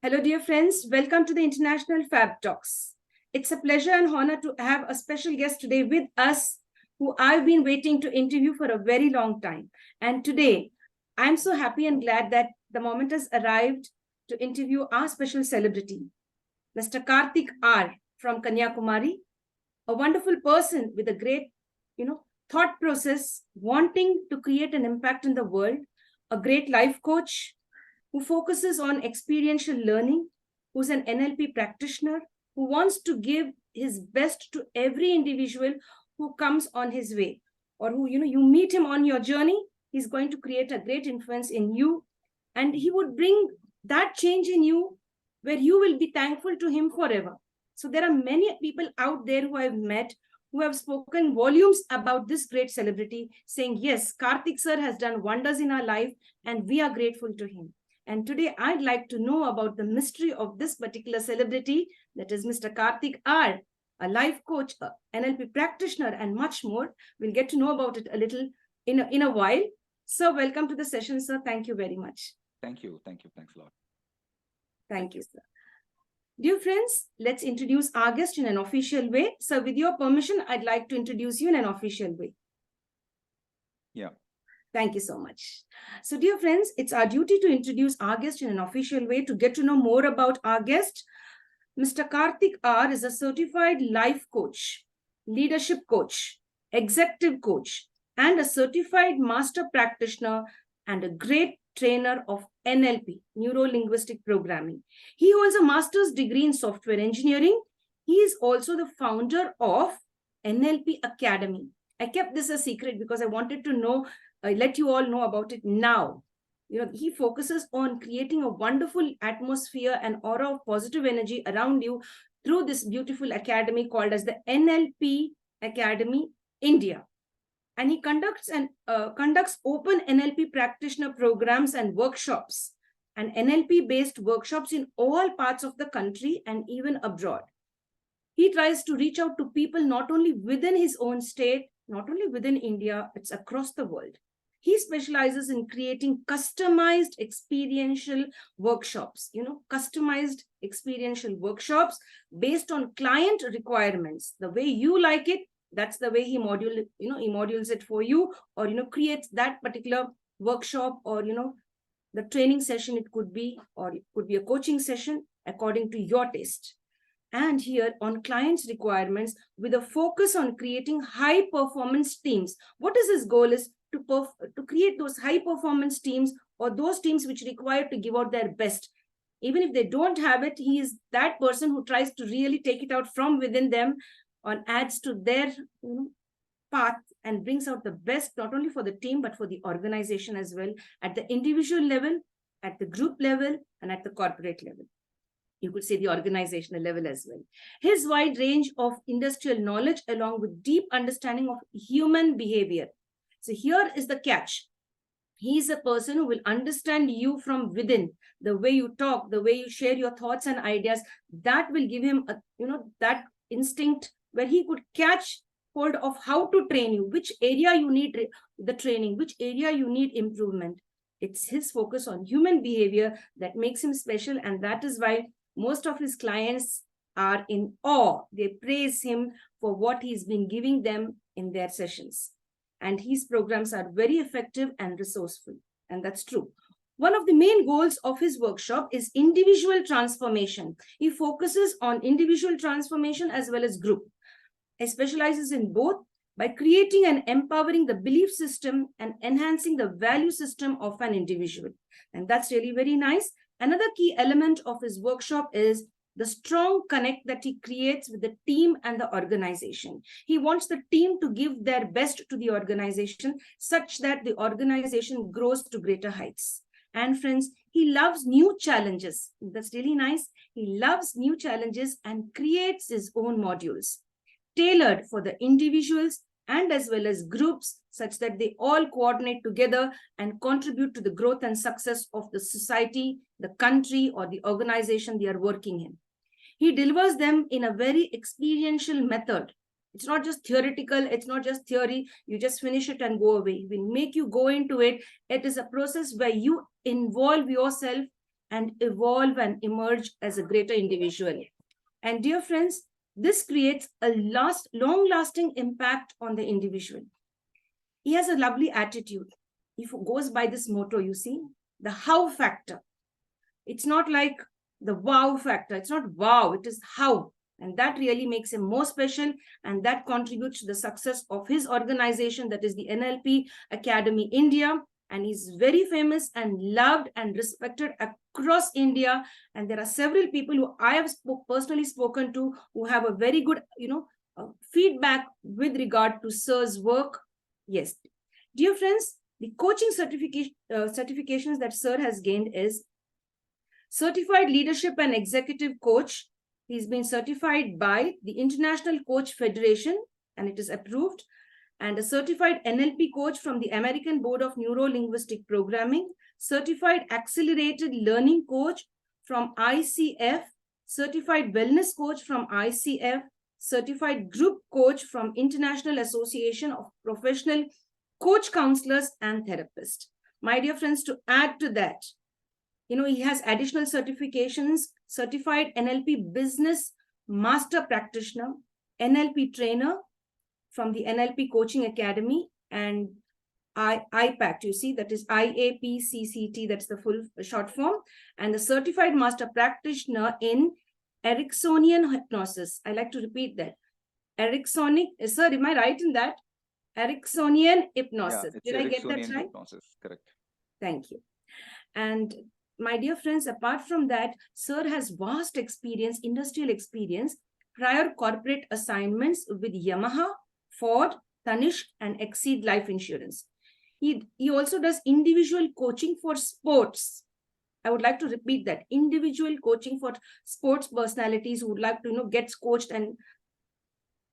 Hello, dear friends. Welcome to the International Fabtalks. It's a pleasure and honor to have a special guest today with us who I've been waiting to interview for a very long time. And today, I'm so happy and glad that the moment has arrived to interview our special celebrity, Mr. Karthik R. from Kanyakumari, a wonderful person with a great, thought process, wanting to create an impact in the world, a great life coach, who focuses on experiential learning, who's an NLP practitioner, who wants to give his best to every individual who comes on his way, or who, you meet him on your journey. He's going to create a great influence in you, and he would bring that change in you where you will be thankful to him forever. So there are many people out there who I've met who have spoken volumes about this great celebrity, saying, yes, Karthik sir has done wonders in our life, and we are grateful to him. And today I'd like to know about the mystery of this particular celebrity, that is Mr. Karthik R., a life coach, a NLP practitioner, and much more. We'll get to know about it a little in a while. So welcome to the session, sir. Thank you very much. Thank you. Thank you. Thanks a lot. Thank you, sir. Dear friends, let's introduce our guest in an official way. So with your permission, I'd like to introduce you in an official way. Yeah. Thank you so much. So dear friends, it's our duty to introduce our guest in an official way. To get to know more about our guest, Mr. Karthik R. is a certified life coach, leadership coach, executive coach, and a certified master practitioner and a great trainer of NLP, neuro-linguistic programming. He holds a master's degree in software engineering. He is also the founder of NLP Academy. I kept this a secret because I wanted to know, let you all know about it now. He focuses on creating a wonderful atmosphere and aura of positive energy around you through this beautiful academy called as the NLP Academy India. And he conducts open NLP practitioner programs and workshops and NLP-based workshops in all parts of the country and even abroad. He tries to reach out to people not only within his own state, not only within India, it's across the world. He specializes in creating customized experiential workshops, customized experiential workshops based on client requirements. The way you like it, that's the way he modules it for you, or, creates that particular workshop, or, the training session it could be, or it could be a coaching session according to your taste. And here on clients' requirements with a focus on creating high performance teams. What is his goal is to create those high performance teams, or those teams which require to give out their best. Even if they don't have it, he is that person who tries to really take it out from within them and adds to their path and brings out the best, not only for the team, but for the organization as well, at the individual level, at the group level, and at the corporate level. You could say the organizational level as well. His wide range of industrial knowledge, along with deep understanding of human behavior. So here is the catch. He's a person who will understand you from within. The way you talk, the way you share your thoughts and ideas, that will give him that instinct where he could catch hold of how to train you, which area you need the training, which area you need improvement. It's his focus on human behavior that makes him special, and that is why most of his clients are in awe. They praise him for what he's been giving them in their sessions. And his programs are very effective and resourceful. And that's true. One of the main goals of his workshop is individual transformation. He focuses on individual transformation as well as group. He specializes in both by creating and empowering the belief system and enhancing the value system of an individual. And that's really very nice. Another key element of his workshop is the strong connect that he creates with the team and the organization. He wants the team to give their best to the organization such that the organization grows to greater heights. And friends, he loves new challenges. That's really nice. He loves new challenges and creates his own modules tailored for the individuals and as well as groups, such that they all coordinate together and contribute to the growth and success of the society, the country, or the organization they are working in. He delivers them in a very experiential method. It's not just theoretical, it's not just theory, you just finish it and go away. He will make you go into it. It is a process where you involve yourself and evolve and emerge as a greater individual. And dear friends, this creates a long-lasting impact on the individual. He has a lovely attitude. He goes by this motto, you see, the how factor. It's not like the wow factor. It's not wow, it is how. And that really makes him more special, and that contributes to the success of his organization, that is the NLP Academy India. And he's very famous and loved and respected across India. And there are several people who I have personally spoken to who have a very good, feedback with regard to Sir's work. Yes. Dear friends, the coaching certifications that Sir has gained is Certified Leadership and Executive Coach. He's been certified by the International Coach Federation, and it is approved. And a certified NLP coach from the American Board of Neuro-Linguistic Programming, certified accelerated learning coach from ICF, certified wellness coach from ICF, certified group coach from International Association of Professional Coach Counselors and Therapists. My dear friends, to add to that, he has additional certifications, certified NLP business master practitioner, NLP trainer from the NLP Coaching Academy, and IPACT, you see, that is IAPCCT, that's the full short form, and the certified master practitioner in Ericksonian hypnosis. I like to repeat that. Ericksonic, sir, am I right in that? Ericksonian hypnosis. Did I get that right? Hypnosis, correct. Thank you. And my dear friends, apart from that, Sir has vast experience, industrial experience, prior corporate assignments with Yamaha, Ford, Tanishq, and Exceed Life Insurance. He also does individual coaching for sports. I would like to repeat that. Individual coaching for sports personalities who would like to, get coached and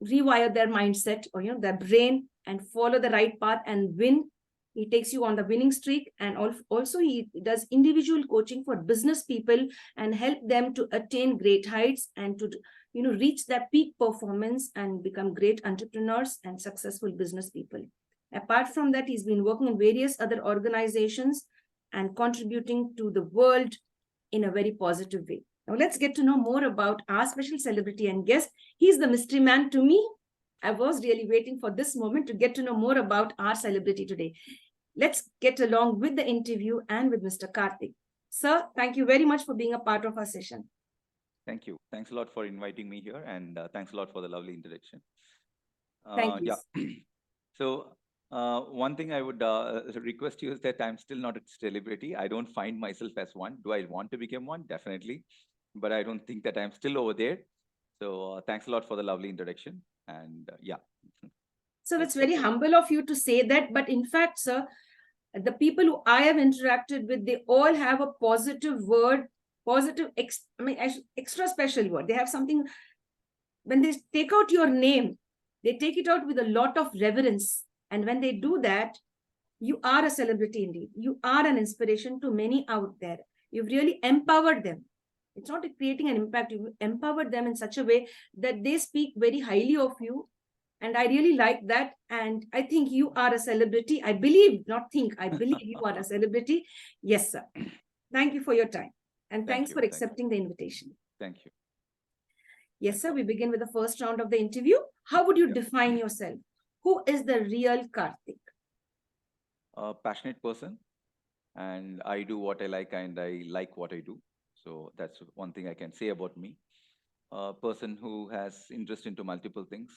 rewire their mindset or, their brain and follow the right path and win. He takes you on the winning streak, and also he does individual coaching for business people and help them to attain great heights and to, reach their peak performance and become great entrepreneurs and successful business people. Apart from that, he's been working in various other organizations and contributing to the world in a very positive way. Now let's get to know more about our special celebrity and guest. He's the mystery man to me. I was really waiting for this moment to get to know more about our celebrity today. Let's get along with the interview and with Mr. Karthik. Sir, thank you very much for being a part of our session. Thank you. Thanks a lot for inviting me here, and thanks a lot for the lovely introduction. Thank you. Yeah. So one thing I would request you is that I'm still not a celebrity. I don't find myself as one. Do I want to become one? Definitely. But I don't think that I'm still over there. So thanks a lot for the lovely introduction. And yeah. So that's very humble of you to say that. But in fact, sir, the people who I have interacted with, they all have a positive word, extra special word. They have something, when they take out your name, they take it out with a lot of reverence. And when they do that, you are a celebrity indeed. You are an inspiration to many out there. You've really empowered them. It's not creating an impact. You empowered them in such a way that they speak very highly of you. And I really like that. And I think you are a celebrity. I believe, not think, I believe you are a celebrity. Yes, sir. Thank you for your time. And thanks for accepting the invitation. Thank you. Yes, sir. We begin with the first round of the interview. How would you define yourself? Who is the real Karthik? A passionate person. And I do what I like, and I like what I do. So that's one thing I can say about me. A person who has interest into multiple things,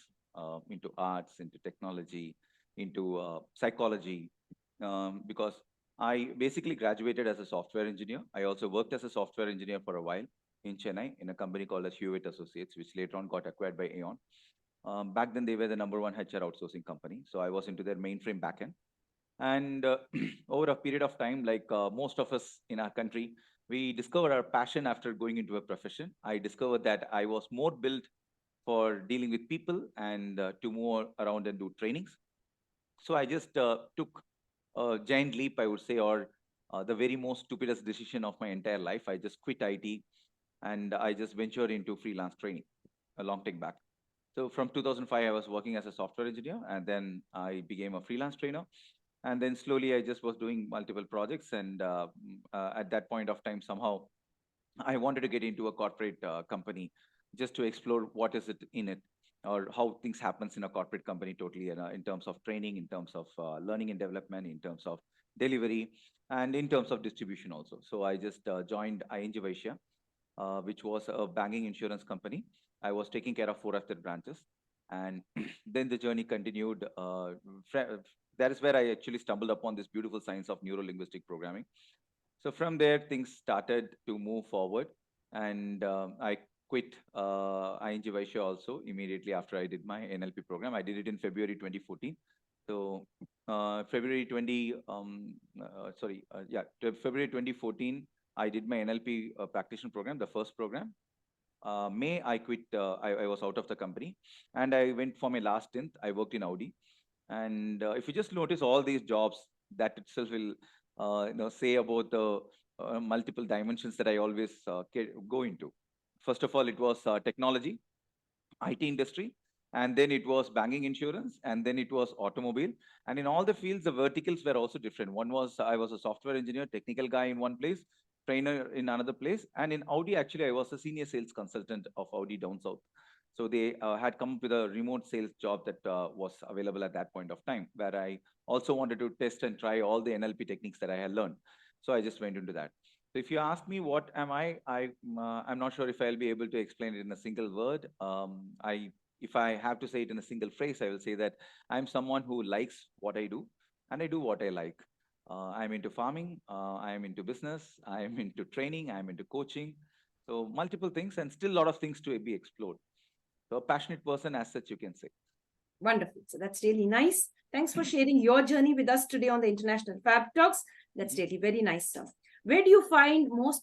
into arts, into technology, into psychology, because I basically graduated as a software engineer. I also worked as a software engineer for a while in Chennai in a company called as Hewitt Associates, which later on got acquired by Aon. Back then, they were the #1 HR outsourcing company. So I was into their mainframe backend. And over a period of time, like most of us in our country, we discovered our passion after going into a profession. I discovered that I was more built for dealing with people and to move around and do trainings. So I just took a giant leap, I would say, or the very most stupidest decision of my entire life. I just quit IT and I just ventured into freelance training a long time back. So from 2005, I was working as a software engineer, and then I became a freelance trainer. And then slowly I just was doing multiple projects. And at that point of time, somehow I wanted to get into a corporate company just to explore what is it in it, or how things happens in a corporate company totally, in terms of training, in terms of learning and development, in terms of delivery, and in terms of distribution also. So I just joined ING Vaishya, which was a banking insurance company. I was taking care of four of their branches. And then the journey continued. That is where I actually stumbled upon this beautiful science of neuro linguistic programming. So from there, things started to move forward, and I quit ING Vaishya also immediately after I did my NLP program. I did it in February 2014. So February 20, February 2014, I did my NLP practitioner program, the first program. May I quit. I was out of the company, and I went for my last stint. I worked in Audi, and if you just notice all these jobs, that itself will say about the multiple dimensions that I always go into. First of all, it was technology, IT industry, and then it was banking insurance, and then it was automobile. And in all the fields, the verticals were also different. One was I was a software engineer, technical guy in one place, trainer in another place. And in Audi, actually, I was a senior sales consultant of Audi down south. So they had come up with a remote sales job that was available at that point of time, where I also wanted to test and try all the NLP techniques that I had learned. So I just went into that. So if you ask me what am I'm not sure if I'll be able to explain it in a single word. If I have to say it in a single phrase, I will say that I'm someone who likes what I do, and I do what I like. I'm into farming, I'm into business, I'm into training, I'm into coaching. So multiple things, and still a lot of things to be explored. So a passionate person as such, you can say. Wonderful. So that's really nice. Thanks for sharing your journey with us today on the International Fab Talks. That's really very nice, sir. Where do you find most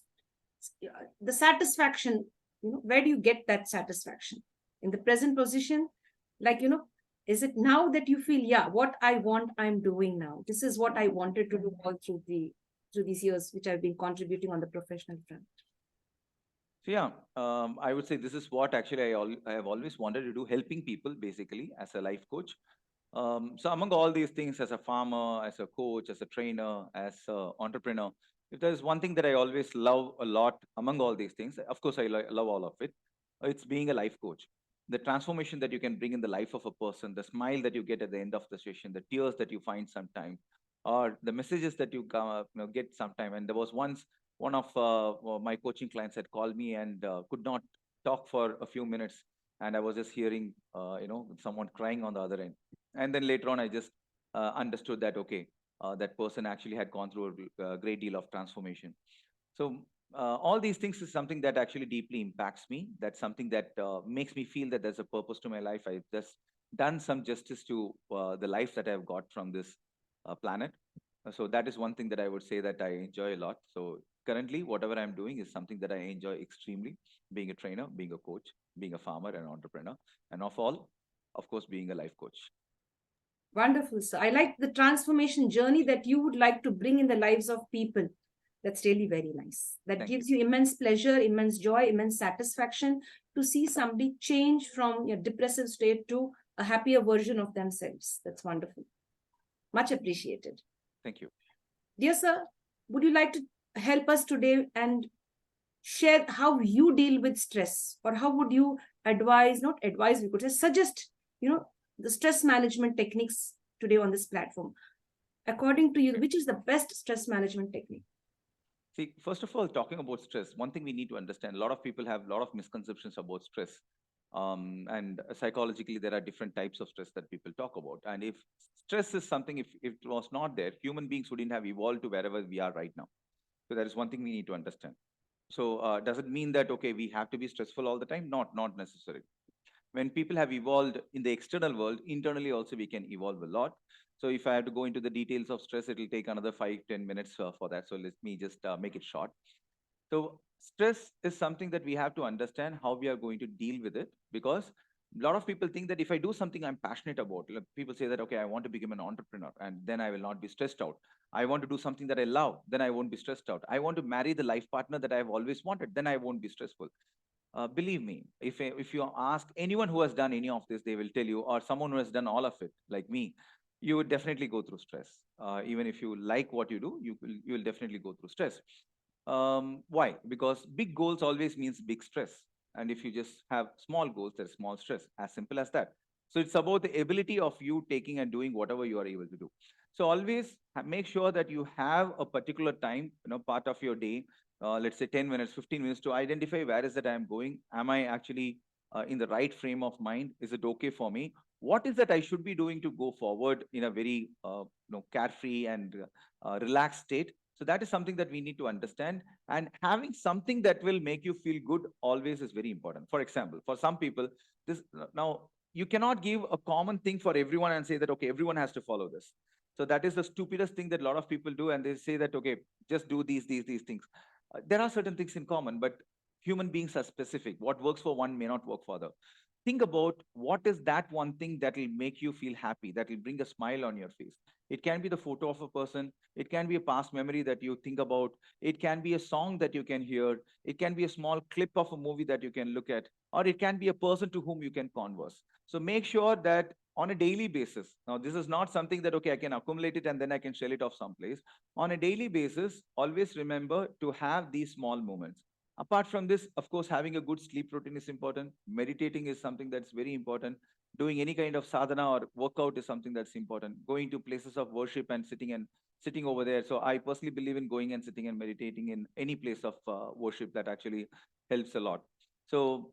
the satisfaction? Where do you get that satisfaction? In the present position? Like, is it now that you feel, yeah, what I want, I'm doing now. This is what I wanted to do all through these years, which I've been contributing on the professional front. So yeah, I would say this is what actually I have always wanted to do, helping people basically as a life coach. So among all these things, as a farmer, as a coach, as a trainer, as an entrepreneur, if there's one thing that I always love a lot among all these things, of course I love all of it. It's being a life coach. The transformation that you can bring in the life of a person, the smile that you get at the end of the session, the tears that you find sometime, or the messages that you get sometime. And there was once one of my coaching clients had called me and could not talk for a few minutes, and I was just hearing someone crying on the other end. And then later on I just understood that okay, that person actually had gone through a great deal of transformation. So all these things is something that actually deeply impacts me. That's something that makes me feel that there's a purpose to my life. I've just done some justice to the life that I've got from this planet. So that is one thing that I would say that I enjoy a lot. So currently, whatever I'm doing is something that I enjoy extremely. Being a trainer, being a coach, being a farmer, and entrepreneur, and of all, of course, being a life coach. Wonderful, sir. I like the transformation journey that you would like to bring in the lives of people. That's really very nice. That gives you immense pleasure, immense joy, immense satisfaction to see somebody change from a depressive state to a happier version of themselves. That's wonderful. Much appreciated. Thank you. Dear sir, would you like to help us today and share how you deal with stress, or how would you advise, not advise, we could say suggest, the stress management techniques today on this platform? According to you, which is the best stress management technique? See, first of all, talking about stress, one thing we need to understand, a lot of people have a lot of misconceptions about stress. And psychologically, there are different types of stress that people talk about. And if stress is something, if it was not there, human beings wouldn't have evolved to wherever we are right now. So that is one thing we need to understand. So does it mean that, okay, we have to be stressful all the time? Not necessarily. When people have evolved in the external world, internally also we can evolve a lot. So if I have to go into the details of stress, it will take another 5-10 minutes for that. So let me just make it short. So stress is something that we have to understand how we are going to deal with it, because a lot of people think that if I do something I'm passionate about, like people say that, okay, I want to become an entrepreneur and then I will not be stressed out. I want to do something that I love, then I won't be stressed out. I want to marry the life partner that I've always wanted, then I won't be stressful. Believe me, if you ask anyone who has done any of this, they will tell you, or someone who has done all of it, like me, you would definitely go through stress. Even if you like what you do, you will definitely go through stress. Why? Because big goals always means big stress. And if you just have small goals, there's small stress. As simple as that. So it's about the ability of you taking and doing whatever you are able to do. So always make sure that you have a particular time, part of your day, let's say 10 minutes, 15 minutes, to identify where is that I am going. Am I actually in the right frame of mind? Is it okay for me? What is that I should be doing to go forward in a very carefree and relaxed state? So that is something that we need to understand. And having something that will make you feel good always is very important. For example, for some people, this now you cannot give a common thing for everyone and say that, okay, everyone has to follow this. So that is the stupidest thing that a lot of people do. And they say that, okay, just do these things. There are certain things in common, but human beings are specific. What works for one may not work for other. Think about what is that one thing that will make you feel happy, that will bring a smile on your face. It can be the photo of a person. It can be a past memory that you think about. It can be a song that you can hear. It can be a small clip of a movie that you can look at, or it can be a person to whom you can converse. So make sure that on a daily basis, now this is not something that, okay, I can accumulate it and then I can shell it off someplace. On a daily basis, always remember to have these small moments. Apart from this, of course, having a good sleep routine is important. Meditating is something that's very important. Doing any kind of sadhana or workout is something that's important. Going to places of worship and sitting over there. So I personally believe in going and sitting and meditating in any place of worship. That actually helps a lot. So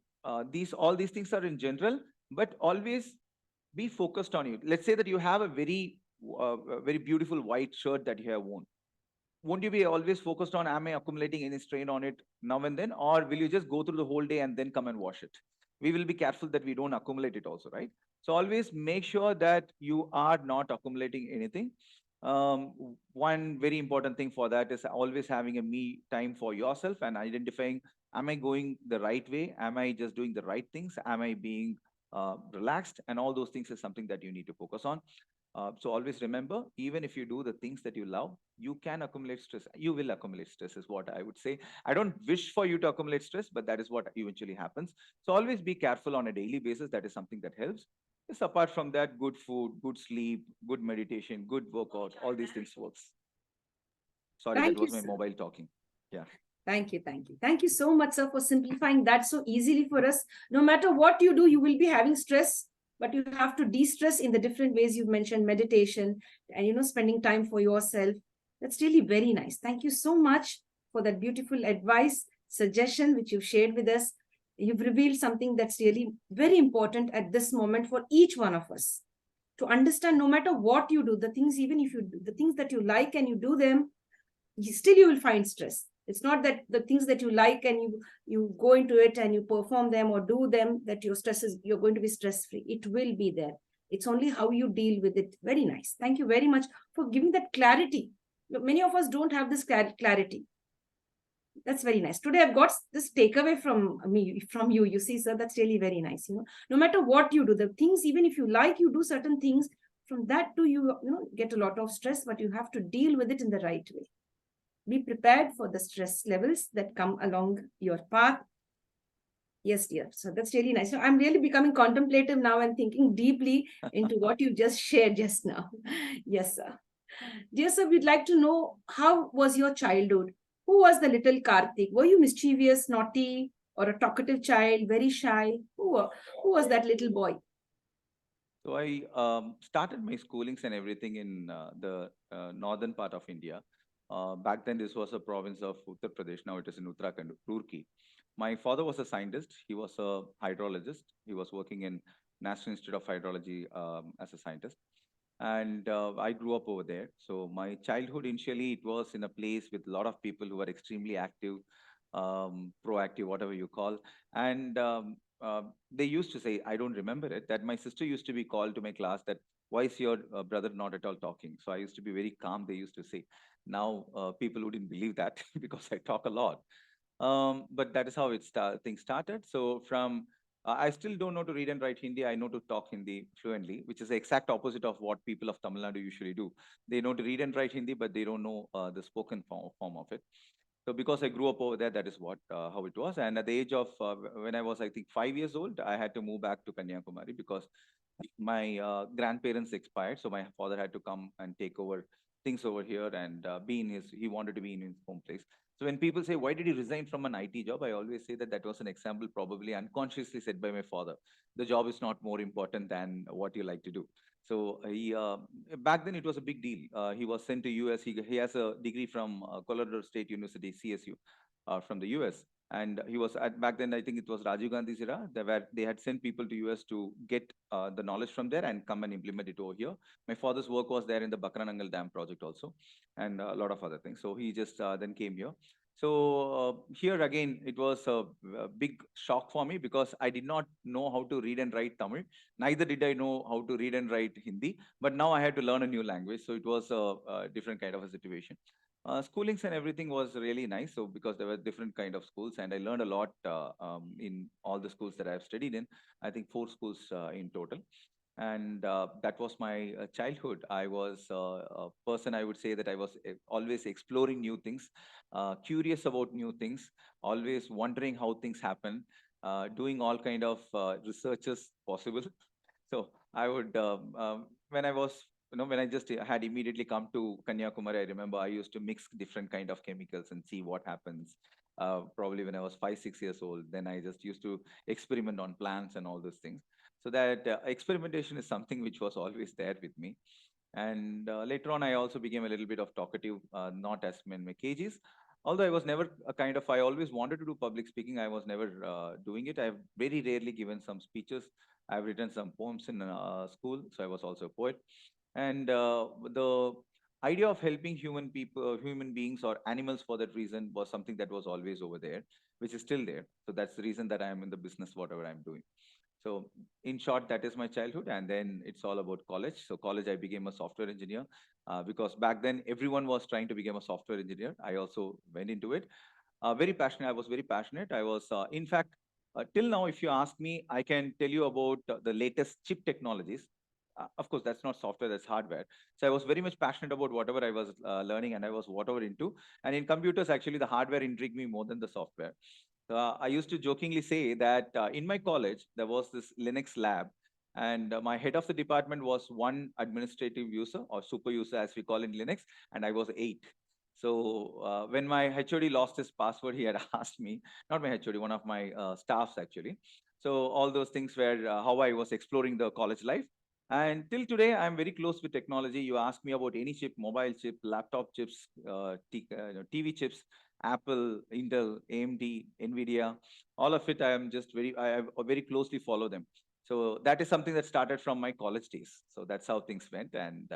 these all these things are in general, but always be focused on you. Let's say that you have a very beautiful white shirt that you have worn. Won't you be always focused on, am I accumulating any strain on it now and then, or will you just go through the whole day and then come and wash it? We will be careful that we don't accumulate it also, right? So always make sure that you are not accumulating anything. One very important thing for that is always having a me time for yourself and identifying, am I going the right way? Am I just doing the right things? Am I being relaxed? And all those things is something that you need to focus on. So always remember, even if you do the things that you love, you can accumulate stress. You will accumulate stress, is what I would say. I don't wish for you to accumulate stress, but that is what eventually happens. So always be careful on a daily basis. That is something that helps. Yes, apart from that, good food, good sleep, good meditation, good workout, all these things works. Sorry, that Thank you, was my sir. mobile talking. Yeah. Thank you. Thank you. Thank you so much, sir, for simplifying that so easily for us. No matter what you do, you will be having stress, but you have to de-stress in the different ways you've mentioned, meditation and, spending time for yourself. That's really very nice. Thank you so much for that beautiful advice, suggestion, which you've shared with us. You've revealed something that's really very important at this moment for each one of us to understand. No matter what you do, the things, even if you do the things that you like and you do them, still you will find stress. It's not that the things that you like and you go into it and you perform them or do them, that you're going to be stress free. It will be there. It's only how you deal with it. Very nice. Thank you very much for giving that clarity. Many of us don't have this clarity. That's very nice. Today I've got this takeaway from you. You see, sir, that's really very nice. No matter what you do, the things, even if you like, you do certain things, from that too, get a lot of stress, but you have to deal with it in the right way. Be prepared for the stress levels that come along your path. Yes, dear. So that's really nice. So I'm really becoming contemplative now and thinking deeply into what you just shared just now. Yes, sir. Dear sir, we'd like to know, how was your childhood? Who was the little Karthik? Were you mischievous, naughty, or a talkative child, very shy? Who was that little boy? So I started my schoolings and everything in the northern part of India. Back then, this was a province of Uttar Pradesh. Now it is in Uttarakhand, Roorkee. My father was a scientist. He was a hydrologist. He was working in National Institute of Hydrology as a scientist. And I grew up over there. So my childhood, initially, it was in a place with a lot of people who were extremely active, proactive, whatever you call. And they used to say, I don't remember it, that my sister used to be called to my class that, why is your brother not at all talking? So I used to be very calm, they used to say. Now people wouldn't believe that because I talk a lot. But that is how things started. So from I still don't know to read and write Hindi. I know to talk Hindi fluently, which is the exact opposite of what people of Tamil Nadu usually do. They know to read and write Hindi, but they don't know the spoken form of it. So because I grew up over there, that is what how it was. And at the age of when I was, I think, 5 years old, I had to move back to Kanyakumari because my grandparents expired, so my father had to come and take over things over here and be in his. He wanted to be in his home place. So when people say, "Why did he resign from an IT job?" I always say that that was an example, probably unconsciously said by my father. The job is not more important than what you like to do. So he back then it was a big deal. He was sent to US. He has a degree from Colorado State University, CSU, from the US. And he was at back then, I think it was Rajiv Gandhi's era, where they had sent people to US to get the knowledge from there and come and implement it over here. My father's work was there in the Bakranangal Dam project also, and a lot of other things. So he just then came here. So here again, it was a big shock for me because I did not know how to read and write Tamil. Neither did I know how to read and write Hindi. But now I had to learn a new language. So it was a different kind of a situation. Schoolings and everything was really nice. So because there were different kind of schools, and I learned a lot in all the schools that I have studied in. I think 4 schools in total, and that was my childhood. I was a person, I would say that I was always exploring new things, curious about new things, always wondering how things happen, doing all kind of researches possible. So I would, when I was, when I just had immediately come to Kanyakumari, I remember I used to mix different kind of chemicals and see what happens. Probably when I was 5, 6 years old, then I just used to experiment on plants and all those things. So that experimentation is something which was always there with me. And later on, I also became a little bit of talkative, not as in my kgs. Although I was never a kind of, I always wanted to do public speaking. I was never doing it. I've very rarely given some speeches. I've written some poems in school, so I was also a poet. And the idea of helping human beings or animals for that reason was something that was always over there, which is still there. So that's the reason that I am in the business, whatever I'm doing. So in short, that is my childhood. And then it's all about college. So college, I became a software engineer because back then everyone was trying to become a software engineer. I also went into it. Very passionate. I was very passionate. I was, in fact, till now, if you ask me, I can tell you about the latest chip technologies. Of course, that's not software, that's hardware. So I was very much passionate about whatever I was learning and I was whatever into. And in computers, actually, the hardware intrigued me more than the software. I used to jokingly say that in my college, there was this Linux lab, and my head of the department was one administrative user or super user, as we call in Linux, and I was 8. So when my HOD lost his password, he had asked me, not my HOD, one of my staffs actually. So all those things were how I was exploring the college life. And till today, I'm very close with technology. You ask me about any chip, mobile chip, laptop chips, TV chips, Apple, Intel, AMD, Nvidia, all of it. I am just I very closely follow them. So that is something that started from my college days. So that's how things went. And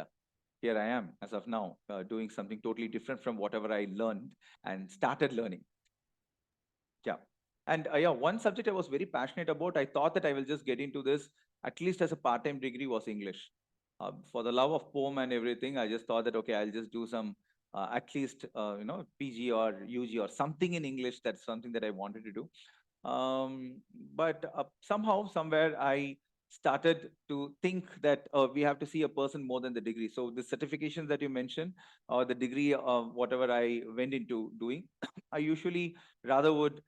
here I am as of now, doing something totally different from whatever I learned and started learning. Yeah. And yeah, one subject I was very passionate about, I thought that I will just get into this, at least as a part-time degree, was English. For the love of poem and everything, I just thought that, okay, I'll just do some, at least, PG or UG or something in English. That's something that I wanted to do. But somehow, somewhere, I started to think that we have to see a person more than the degree. So the certifications that you mentioned, or the degree of whatever I went into doing, I usually rather would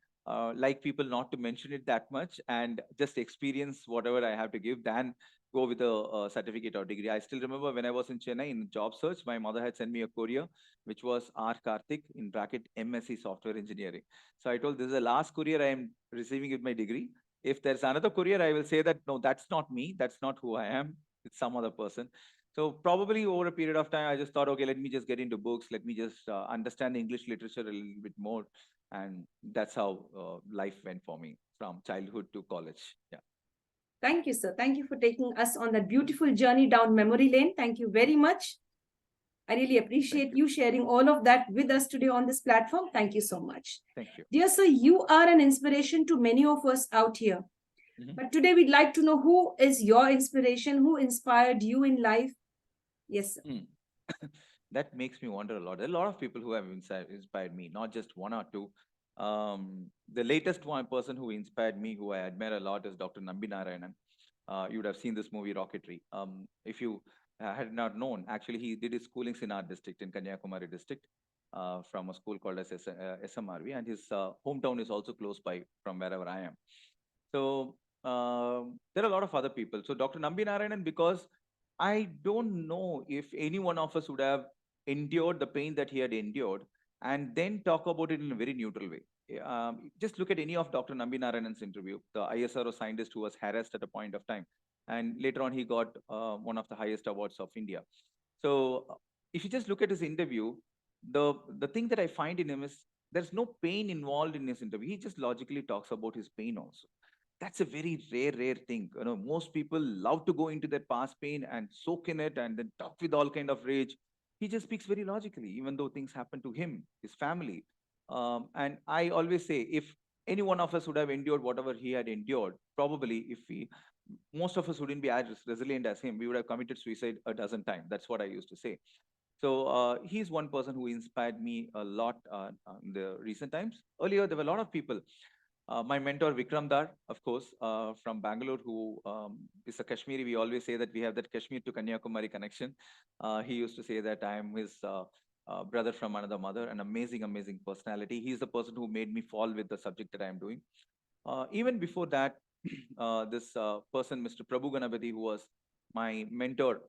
like people not to mention it that much and just experience whatever I have to give than go with a certificate or degree. I still remember when I was in Chennai in job search, my mother had sent me a courier, which was R. Karthik in bracket MSc Software Engineering. So I told this is the last courier I am receiving with my degree. If there's another courier, I will say that no, that's not me. That's not who I am. It's some other person. So probably over a period of time, I just thought, okay, let me just get into books. Let me just understand English literature a little bit more, and that's how life went for me from childhood to college. Yeah. Thank you, sir. Thank you for taking us on that beautiful journey down memory lane. Thank you very much. I really appreciate you sharing all of that with us today on this platform. Thank you so much. Thank you. Dear sir, you are an inspiration to many of us out here. But today we'd like to know who is your inspiration, who inspired you in life. Yes, sir. That makes me wonder a lot. There are a lot of people who have inspired me, not just one or two. The latest one person who inspired me, who I admire a lot, is Dr. Nambi Narayanan. You would have seen this movie Rocketry. If you had not known, actually, he did his schoolings in our district, in Kanyakumari district, from a school called as SMRV, and his hometown is also close by from wherever I am. So there are a lot of other people. So Dr. Nambi Narayanan, because I don't know if any one of us would have endured the pain that he had endured and then talk about it in a very neutral way. Just look at any of Dr. Nambi Narayanan's interview, the ISRO scientist who was harassed at a point of time. And later on, he got one of the highest awards of India. So if you just look at his interview, the thing that I find in him is there's no pain involved in his interview. He just logically talks about his pain also. That's a very rare thing. Most people love to go into that past pain and soak in it and then talk with all kind of rage. He just speaks very logically, even though things happen to him, his family. And I always say, if any one of us would have endured whatever he had endured, probably if we, most of us wouldn't be as resilient as him. We would have committed suicide a dozen times. That's what I used to say. So he's one person who inspired me a lot in the recent times. Earlier, there were a lot of people. My mentor Vikram Dar, of course, from Bangalore, who is a Kashmiri. We always say that we have that Kashmir to Kanyakumari connection. He used to say that I am his brother from another mother, an amazing personality. He's the person who made me fall with the subject that I am doing. Even before that, this person, Mr. Prabhu Ganapati, who was my mentor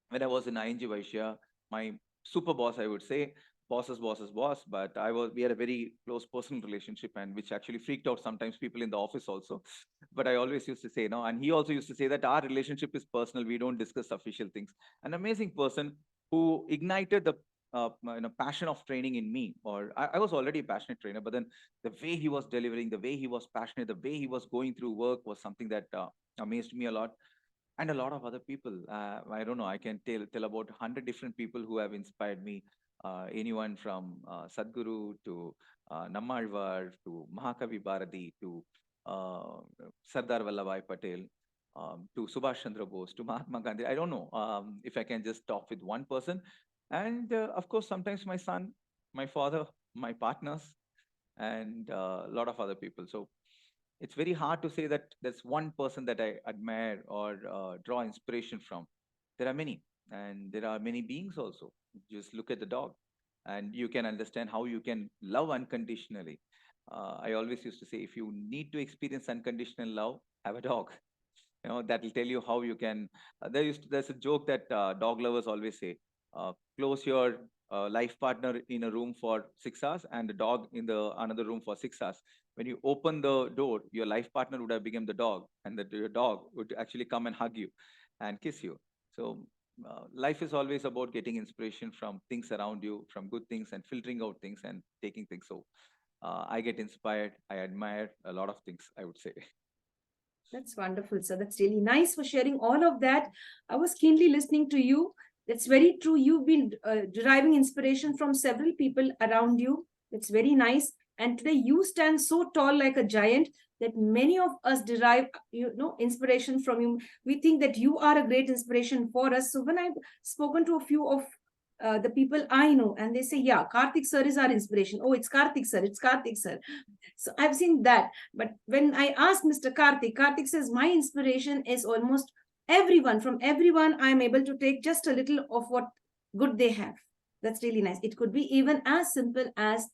when I was in ING Vaishya, my super boss, I would say, boss's boss, but we had a very close personal relationship, and which actually freaked out sometimes people in the office also. But I always used to say, no, and he also used to say that our relationship is personal. We don't discuss official things. An amazing person who ignited the passion of training in me. Or I was already a passionate trainer, but then the way he was delivering, the way he was passionate, the way he was going through work was something that amazed me a lot. And a lot of other people. I don't know. I can tell about 100 different people who have inspired me. Anyone from Sadhguru to Nammalvar to Mahakavi Bharati to uh, Sardar Vallabhai Patel to Subhash Chandra Bose to Mahatma Gandhi. I don't know if I can just talk with one person. And of course, sometimes my son, my father, my partners, and a lot of other people. So it's very hard to say that there's one person that I admire or draw inspiration from. There are many, and there are many beings also. Just look at the dog, and you can understand how you can love unconditionally. I always used to say, if you need to experience unconditional love, have a dog. That will tell you how you can. There's a joke that dog lovers always say: close your life partner in a room for 6 hours and the dog in the another room for 6 hours. When you open the door, your life partner would have become the dog, and your dog would actually come and hug you and kiss you. So life is always about getting inspiration from things around you, from good things, and filtering out things and taking things. So I get inspired. I admire a lot of things, I would say. That's wonderful, sir. That's really nice for sharing all of that. I was keenly listening to you. That's very true. You've been deriving inspiration from several people around you. It's very nice. And today you stand so tall like a giant that many of us derive, inspiration from you. We think that you are a great inspiration for us. So when I've spoken to a few of the people I know, and they say, yeah, Karthik sir is our inspiration. Oh, it's Karthik sir. It's Karthik sir. So I've seen that. But when I asked Mr. Karthik, Karthik says, my inspiration is almost everyone. From everyone, I'm able to take just a little of what good they have. That's really nice. It could be even as simple as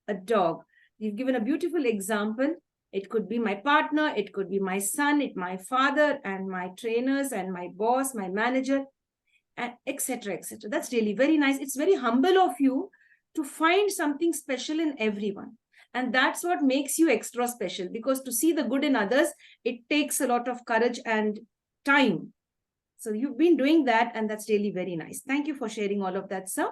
a dog. You've given a beautiful example. It could be my partner, it could be my son, my father, and my trainers, and my boss, my manager, and etc. etc. That's really very nice. It's very humble of you to find something special in everyone. And that's what makes you extra special, because to see the good in others, it takes a lot of courage and time. So you've been doing that, and that's really very nice. Thank you for sharing all of that, sir.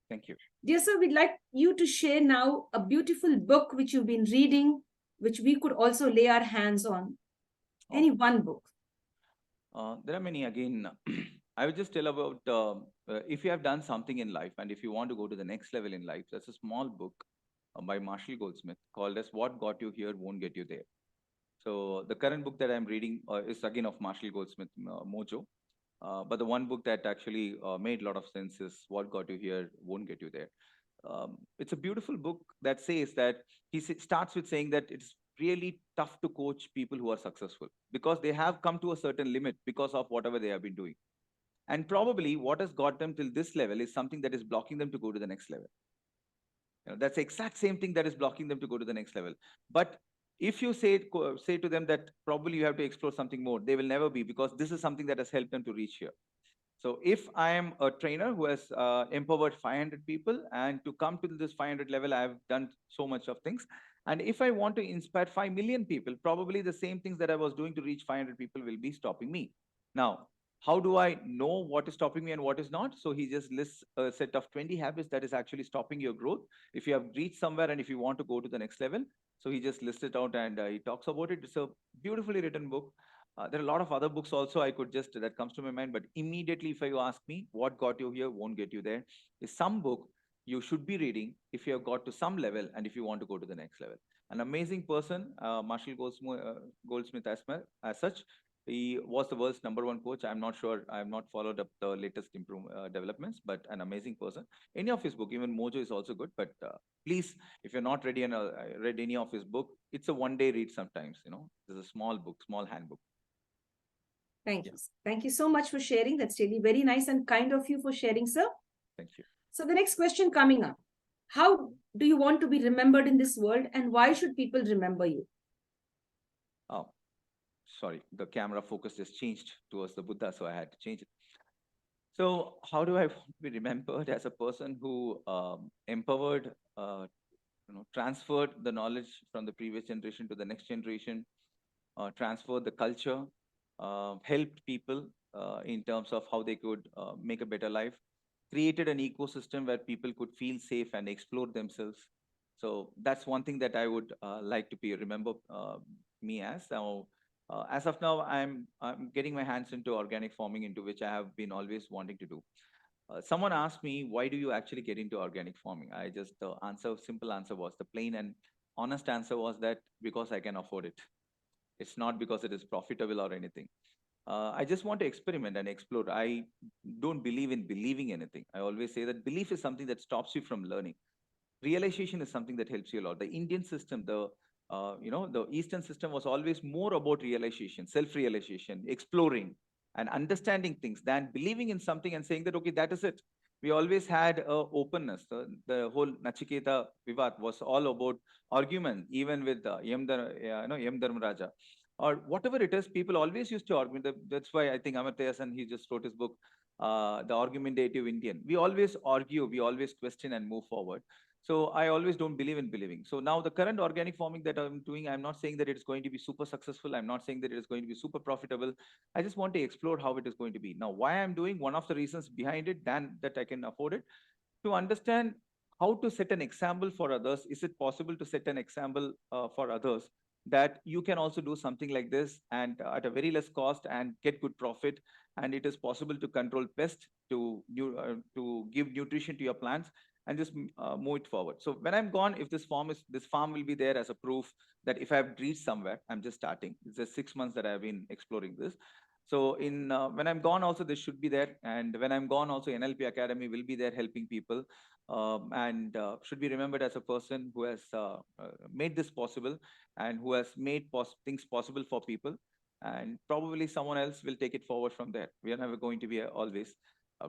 Thank you. Dear sir, we'd like you to share now a beautiful book which you've been reading, which we could also lay our hands on. Any one book. There are many. Again, I would just tell about if you have done something in life and if you want to go to the next level in life, there's a small book by Marshall Goldsmith called as What Got You Here Won't Get You There. So the current book that I'm reading is again of Marshall Goldsmith, Mojo. But the one book that actually made a lot of sense is What Got You Here Won't Get You There. It's a beautiful book that says that starts with saying that it's really tough to coach people who are successful because they have come to a certain limit because of whatever they have been doing. And probably what has got them till this level is something that is blocking them to go to the next level. That's the exact same thing that is blocking them to go to the next level. But If you say to them that probably you have to explore something more, they will never be, because this is something that has helped them to reach here. So if I am a trainer who has empowered 500 people, and to come to this 500 level, I have done so much of things. And if I want to inspire 5 million people, probably the same things that I was doing to reach 500 people will be stopping me. Now, how do I know what is stopping me and what is not? So he just lists a set of 20 habits that is actually stopping your growth. If you have reached somewhere and if you want to go to the next level, so he just lists it out, and he talks about it. It's a beautifully written book. There are a lot of other books also I could just that comes to my mind, but immediately if you ask me what got you here, won't get you there, is some book you should be reading if you have got to some level and if you want to go to the next level. An amazing person, Marshall Goldsmith as such. He was the world's #1 coach. I'm not sure. I have not followed up the latest developments, but an amazing person. Any of his book, even Mojo is also good. But please, if you're not ready and read any of his book, it's a one-day read sometimes. It's a small book, small handbook. Thank you. Thank you so much for sharing. That's really very nice and kind of you for sharing, sir. Thank you. So the next question coming up. How do you want to be remembered in this world, and why should people remember you? Oh, sorry. The camera focus just changed towards the Buddha, so I had to change it. So how do I want to be remembered? As a person who empowered, transferred the knowledge from the previous generation to the next generation, transferred the culture, helped people in terms of how they could make a better life, created an ecosystem where people could feel safe and explore themselves. So that's one thing that I would like to be remember me as. Now, as of now, I'm getting my hands into organic farming, into which I have been always wanting to do. Someone asked me, why do you actually get into organic farming? I just, simple answer was, the plain and honest answer was that because I can afford it. It's not because it is profitable or anything. I just want to experiment and explore. I don't believe in believing anything. I always say that belief is something that stops you from learning. Realization is something that helps you a lot. The Indian system, the Eastern system was always more about realization, self-realization, exploring and understanding things than believing in something and saying that, okay, that is it. We always had openness. The whole Nachiketa Vivad was all about argument, even with Yam Dharmaraja or whatever it is. People always used to argue. That's why I think Amartya Sen, he just wrote his book, The Argumentative Indian. We always argue, we always question and move forward. So I always don't believe in believing. So now the current organic farming that I'm doing, I'm not saying that it's going to be super successful. I'm not saying that it is going to be super profitable. I just want to explore how it is going to be. Now, why I'm doing, one of the reasons behind it, than that I can afford it, to understand how to set an example for others. Is it possible to set an example for others that you can also do something like this and at a very less cost and get good profit? And it is possible to control pests, to give nutrition to your plants and just move it forward. So when I'm gone, if this farm will be there as a proof that if I've reached somewhere, I'm just starting. It's just 6 months that I've been exploring this. So in when I'm gone, also this should be there, and when I'm gone, also NLP Academy will be there helping people, and should be remembered as a person who has made this possible and who has made things possible for people, and probably someone else will take it forward from there. We are never going to be always,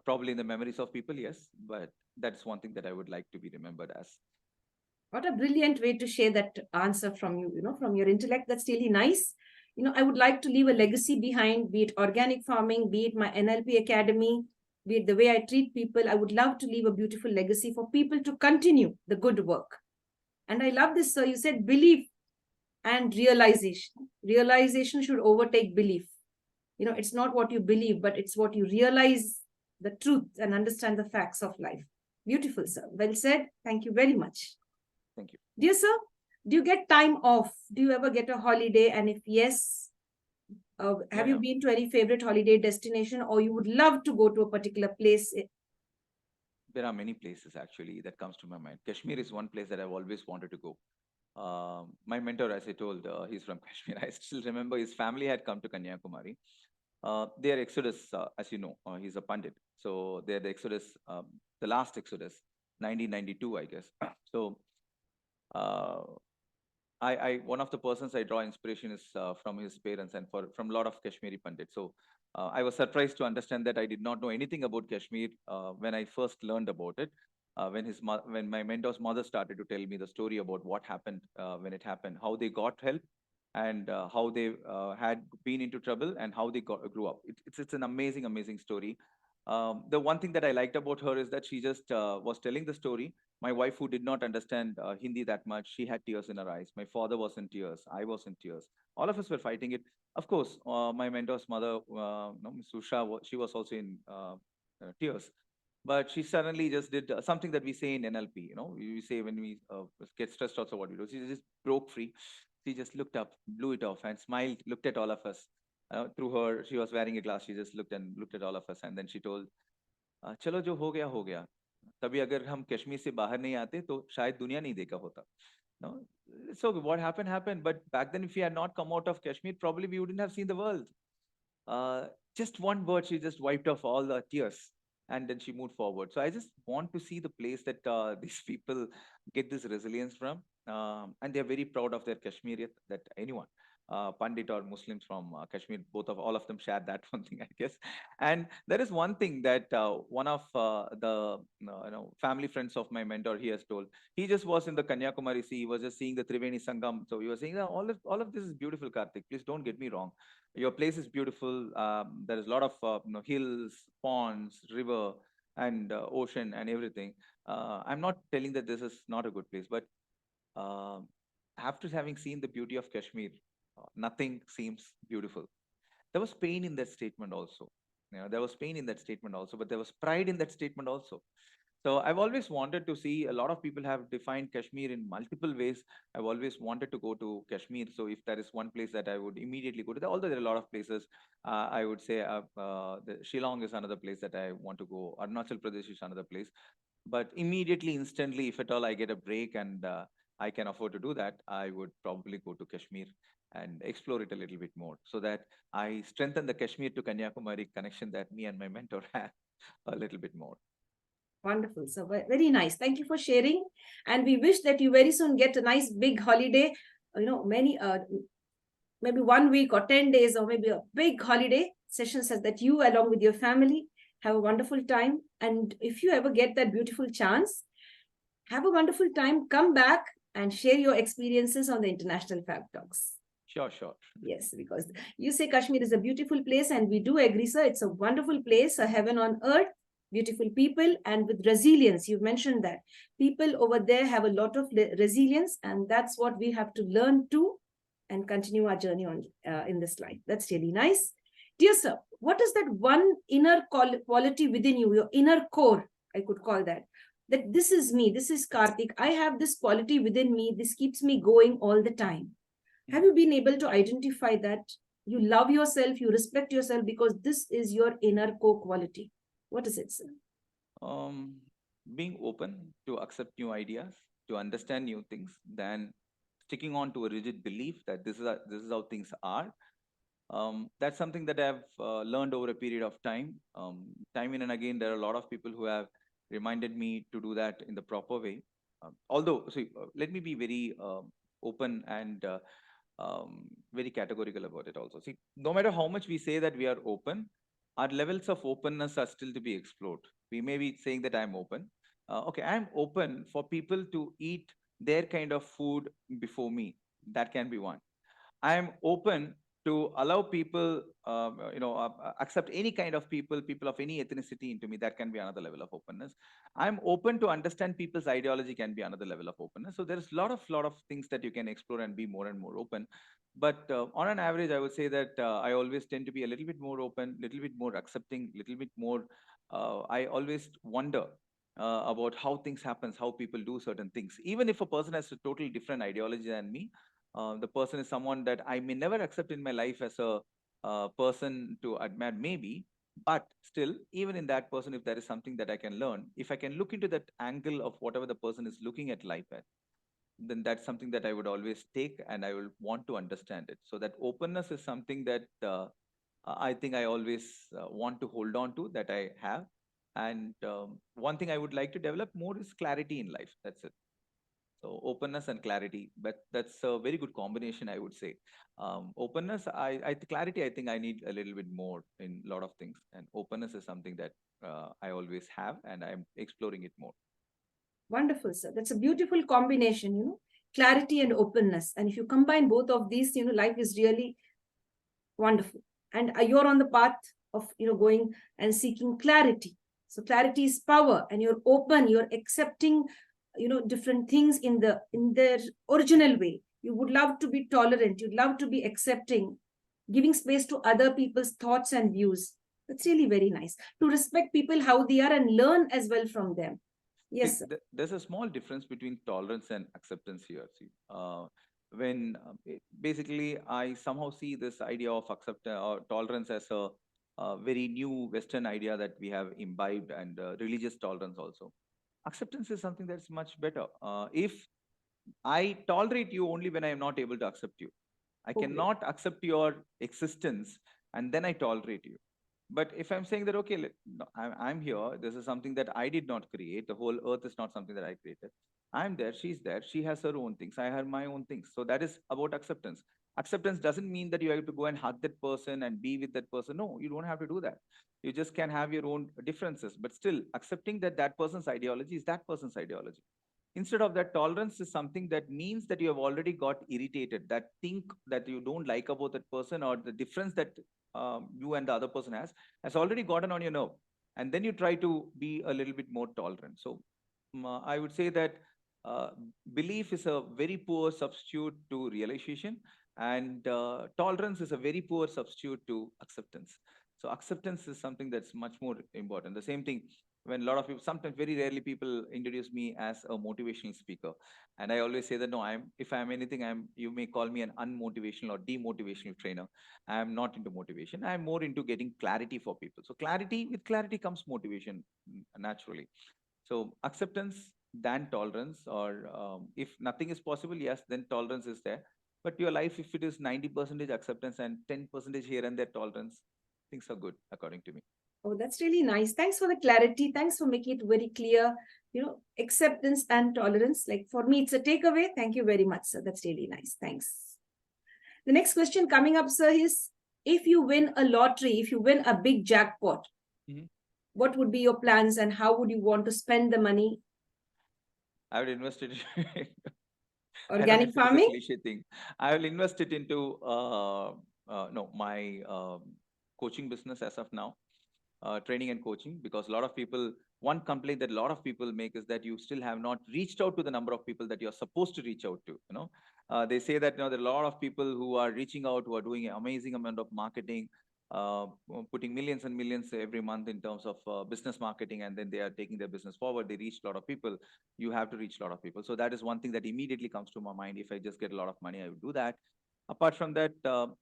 probably in the memories of people, yes, but that's one thing that I would like to be remembered as. What a brilliant way to share that answer from you, from your intellect. That's really nice. I would like to leave a legacy behind, be it organic farming, be it my NLP Academy, be it the way I treat people. I would love to leave a beautiful legacy for people to continue the good work. And I love this, sir. You said belief and realization. Realization should overtake belief. It's not what you believe, but it's what you realize the truth and understand the facts of life. Beautiful, sir. Well said. Thank you very much. Thank you. Dear sir, do you get time off? Do you ever get a holiday? And if yes, have you been to any favorite holiday destination, or you would love to go to a particular place? There are many places actually that comes to my mind. Kashmir is one place that I've always wanted to go. My mentor, as I told, he's from Kashmir. I still remember his family had come to Kanyakumari. Their exodus, as you know, he's a Pandit. So they're the exodus, the last exodus, 1992, I guess. So uh, one of the persons I draw inspiration is from his parents and from a lot of Kashmiri Pandits. So I was surprised to understand that I did not know anything about Kashmir when I first learned about it. When my mentor's mother started to tell me the story about what happened when it happened, how they got help, and how they had been into trouble, and how they grew up. It's an amazing story. The one thing that I liked about her is that she just was telling the story. My wife, who did not understand Hindi that much, she had tears in her eyes. My father was in tears. I was in tears. All of us were fighting it. Of course, my mentor's mother, no, Miss Usha, she was also in tears. But she suddenly just did something that we say in NLP. We say when we get stressed also, what we do. She just broke free. She just looked up, blew it off, and smiled, looked at all of us. Through her, she was wearing a glass. She just looked at all of us, and then she told, "चलो जो हो गया. तभी अगर हम कश्मीर से बाहर नहीं आते तो शायद दुनिया नहीं देखा होता." No, so what happened. But back then, if we had not come out of Kashmir, probably we wouldn't have seen the world. Uh, just one word, she just wiped off all the tears, and then she moved forward. So I just want to see the place that these people get this resilience from, and they're very proud of their Kashmiriyat. That anyone, Pandit or Muslims from Kashmir, all of them share that one thing, I guess. And there is one thing that one of the family friends of my mentor, he has told. He just was in the Kanyakumari Sea. He was just seeing the Triveni Sangam. So he was saying, all of this is beautiful, Karthik. Please don't get me wrong. Your place is beautiful. There is a lot of hills, ponds, river, and ocean and everything. I'm not telling that this is not a good place, but uh, after having seen the beauty of Kashmir, nothing seems beautiful. There was pain in that statement also. There was pain in that statement also, but there was pride in that statement also. So I've always wanted to see. A lot of people have defined Kashmir in multiple ways. I've always wanted to go to Kashmir. So if there is one place that I would immediately go to, although there are a lot of places, I would say Shillong is another place that I want to go. Arunachal Pradesh is another place. But immediately, instantly, if at all I get a break and I can afford to do that, I would probably go to Kashmir and explore it a little bit more, so that I strengthen the Kashmir to Kanyakumari connection that me and my mentor have a little bit more. Wonderful. So very nice. Thank you for sharing. And we wish that you very soon get a nice big holiday. Many maybe 1 week or 10 days or maybe a big holiday session, says that you along with your family have a wonderful time. And if you ever get that beautiful chance, have a wonderful time. Come back and share your experiences on the International Fab Talks. Sure. Yes, because you say Kashmir is a beautiful place, and we do agree, sir. It's a wonderful place, a heaven on earth, beautiful people, and with resilience. You've mentioned that people over there have a lot of resilience, and that's what we have to learn to and continue our journey on in this life. That's really nice. Dear sir, what is that one inner quality within you, your inner core, I could call that this is me, this is Karthik, I have this quality within me, this keeps me going all the time? Have you been able to identify that you love yourself, you respect yourself because this is your inner core quality? What is it, sir? Um, Being open to accept new ideas, to understand new things, than sticking on to a rigid belief that this is how things are. That's something that I've learned over a period of time. Time in and again, there are a lot of people who have reminded me to do that in the proper way. Although, see, let me be very open and very categorical about it also. See, no matter how much we say that we are open, our levels of openness are still to be explored. We may be saying that I'm open. Okay, I'm open for people to eat their kind of food before me. That can be one. I am open to allow people, accept any kind of people of any ethnicity into me. That can be another level of openness. I'm open to understand people's ideology, can be another level of openness. So there's lot of things that you can explore and be more and more open. But on an average, I would say that I always tend to be a little bit more open, little bit more accepting, little bit more. I always wonder about how things happens, how people do certain things. Even if a person has a totally different ideology than me, the person is someone that I may never accept in my life as a person to admire, maybe, but still, even in that person, if there is something that I can learn, if I can look into that angle of whatever the person is looking at life at, then that's something that I would always take, and I will want to understand it. So that openness is something that I think I always want to hold on to, that I have. And one thing I would like to develop more is clarity in life. That's it. So openness and clarity, but that's a very good combination, I would say. Openness, clarity, I think I need a little bit more in a lot of things, and openness is something that I always have, and I'm exploring it more. Wonderful, sir. That's a beautiful combination, clarity and openness. And if you combine both of these, life is really wonderful. And you're on the path of, going and seeking clarity. So clarity is power, and you're open, you're accepting, different things in their original way. You would love to be tolerant, you'd love to be accepting, giving space to other people's thoughts and views. That's really very nice. To respect people how they are and learn as well from them. See, Yes, sir. there's a small difference between tolerance and acceptance here. See, when basically I somehow see this idea of accept or tolerance as a very new Western idea that we have imbibed, and religious tolerance also. Acceptance is something that's much better. If I tolerate you only when I am not able to accept you. I Okay. cannot accept your existence and then I tolerate you. But if I'm saying that, okay, no, I'm here, this is something that I did not create, the whole earth is not something that I created. I'm there, she has her own things, I have my own things. So that is about acceptance. Acceptance doesn't mean that you have to go and hug that person and be with that person. No, you don't have to do that. You just can have your own differences, but still accepting that that person's ideology is that person's ideology. Instead of that, tolerance is something that means that you have already got irritated, that think that you don't like about that person, or the difference that you and the other person has already gotten on your nerve, and then you try to be a little bit more tolerant. So I would say that uh, belief is a very poor substitute to realization, and tolerance is a very poor substitute to acceptance. So acceptance is something that's much more important. The same thing when a lot of people, sometimes very rarely people introduce me as a motivational speaker, and I always say that no, if I'm anything, you may call me an unmotivational or demotivational trainer. I'm not into motivation, I'm more into getting clarity for people. So clarity, with clarity comes motivation, naturally. So acceptance than tolerance, or if nothing is possible, yes, then tolerance is there. But your life, if it is 90% acceptance and 10% here and there tolerance, things are good according to me. Oh, that's really nice. Thanks for the clarity. Thanks for making it very clear. Acceptance and tolerance. Like for me, it's a takeaway. Thank you very much, sir. That's really nice. Thanks. The next question coming up, sir, is if you win a lottery, if you win a big jackpot, Mhm. what would be your plans and how would you want to spend the money? I would invest it. I don't know Organic if it is a farming? cliche thing. I will invest it into no, my coaching business as of now, training and coaching, because a lot of people, one complaint that a lot of people make is that you still have not reached out to the number of people that you're supposed to reach out to. They say that there are a lot of people who are reaching out, who are doing an amazing amount of marketing, uh, putting millions and millions every month in terms of business marketing, and then they are taking their business forward. They reach a lot of people. You have to reach a lot of people. So that is one thing that immediately comes to my mind. If I just get a lot of money, I would do that. Apart from that,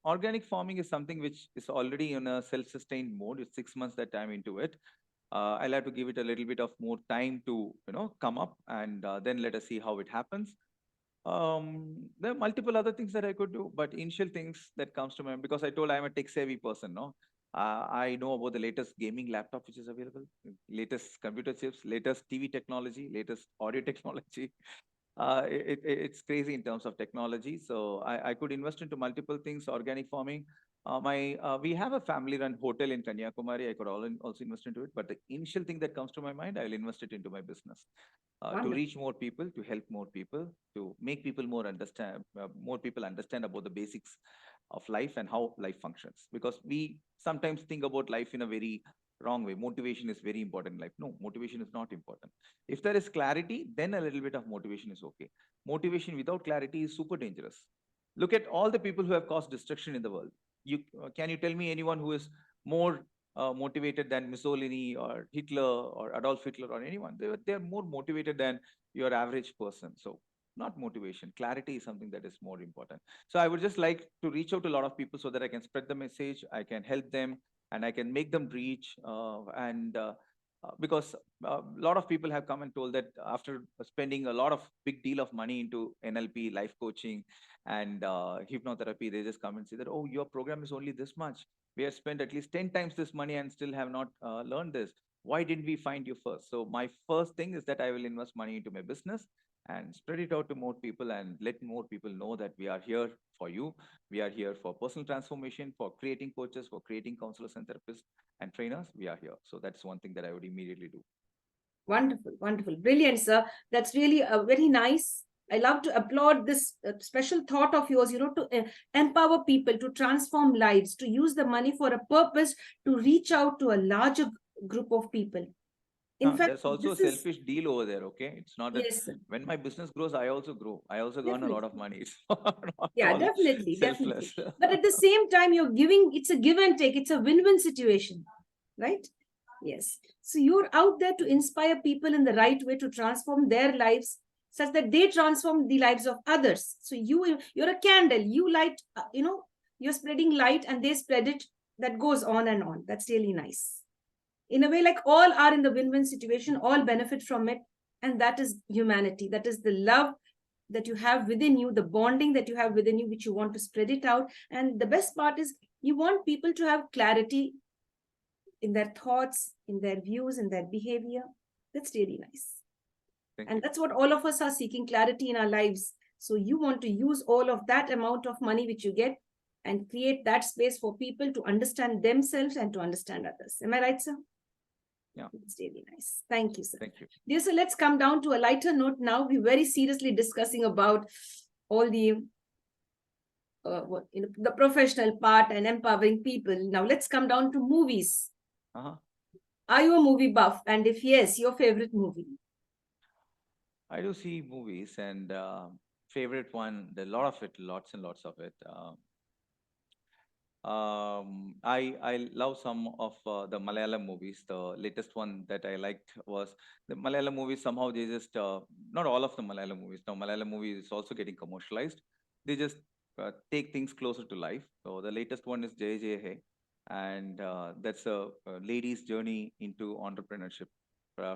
organic farming is something which is already in a self-sustained mode. It's 6 months that I'm into it. I'll have to give it a little bit of more time to come up, and then let us see how it happens. There are multiple other things that I could do, but initial things that comes to mind, because I told I'm a tech savvy person. No, I know about the latest gaming laptop which is available, latest computer chips, latest TV technology, latest audio technology. It's crazy in terms of technology. So I could invest into multiple things. Organic farming. My We have a family-run hotel in Kanyakumari. I could also invest into it. But the initial thing that comes to my mind, I will invest it into my business, to Wonderful. reach more people, to help more people, to make people more people understand about the basics of life and how life functions. Because we sometimes think about life in a very wrong way. Motivation is very important in life. No, motivation is not important. If there is clarity, then a little bit of motivation is okay. Motivation without clarity is super dangerous. Look at all the people who have caused destruction in the world. Can you tell me anyone who is more motivated than Mussolini or Hitler or Adolf Hitler or anyone? They are more motivated than your average person. So not motivation. Clarity is something that is more important. So I would just like to reach out to a lot of people so that I can spread the message, I can help them, and I can make them reach. And Because a lot of people have come and told that after spending a lot of big deal of money into NLP, life coaching, and hypnotherapy, they just come and say that, oh, your program is only this much. We have spent at least 10 times this money and still have not learned this. Why didn't we find you first? So my first thing is that I will invest money into my business and spread it out to more people, and let more people know that we are here for you. We are here for personal transformation, for creating coaches, for creating counselors and therapists and trainers. We are here. So that's one thing that I would immediately do. Wonderful, wonderful, brilliant, sir. That's really very nice. I love to applaud this special thought of yours, to empower people, to transform lives, to use the money for a purpose, to reach out to a larger group of people. In fact, There's also a this is, selfish deal over there. Okay, it's not that yes, sir, when my business grows, I also grow. I also earn a lot of definitely. money. It's not Yeah, all definitely, definitely. selfless. But at the same time, you're giving, it's a give and take, it's a win win situation, right? Yes. So you're out there to inspire people in the right way to transform their lives such that they transform the lives of others. So you're a candle, you light, you're spreading light and they spread it. That goes on and on. That's really nice. In a way, like all are in the win win situation, all benefit from it. And that is humanity. That is the love that you have within you, the bonding that you have within you, which you want to spread it out. And the best part is you want people to have clarity in their thoughts, in their views, in their behavior. That's really nice. Thank And you. that's what all of us are seeking, clarity in our lives. So you want to use all of that amount of money which you get and create that space for people to understand themselves and to understand others. Am I right, sir? Yeah. It's really nice. Thank you, sir. Thank you. Dear sir, let's come down to a lighter note now. We're very seriously discussing about all the professional part and empowering people. Now let's come down to movies. Uh-huh. Are you a movie buff? And if yes, your favorite movie? I do see movies and favorite one, a lot of it, lots and lots of it. I love some of the Malayalam movies. The latest one that I liked was the Malayalam movies. Somehow they just not all of the Malayalam movies. Now Malayalam movies is also getting commercialized. They just take things closer to life. So the latest one is Jay Jay Hey, and that's a lady's journey into entrepreneurship.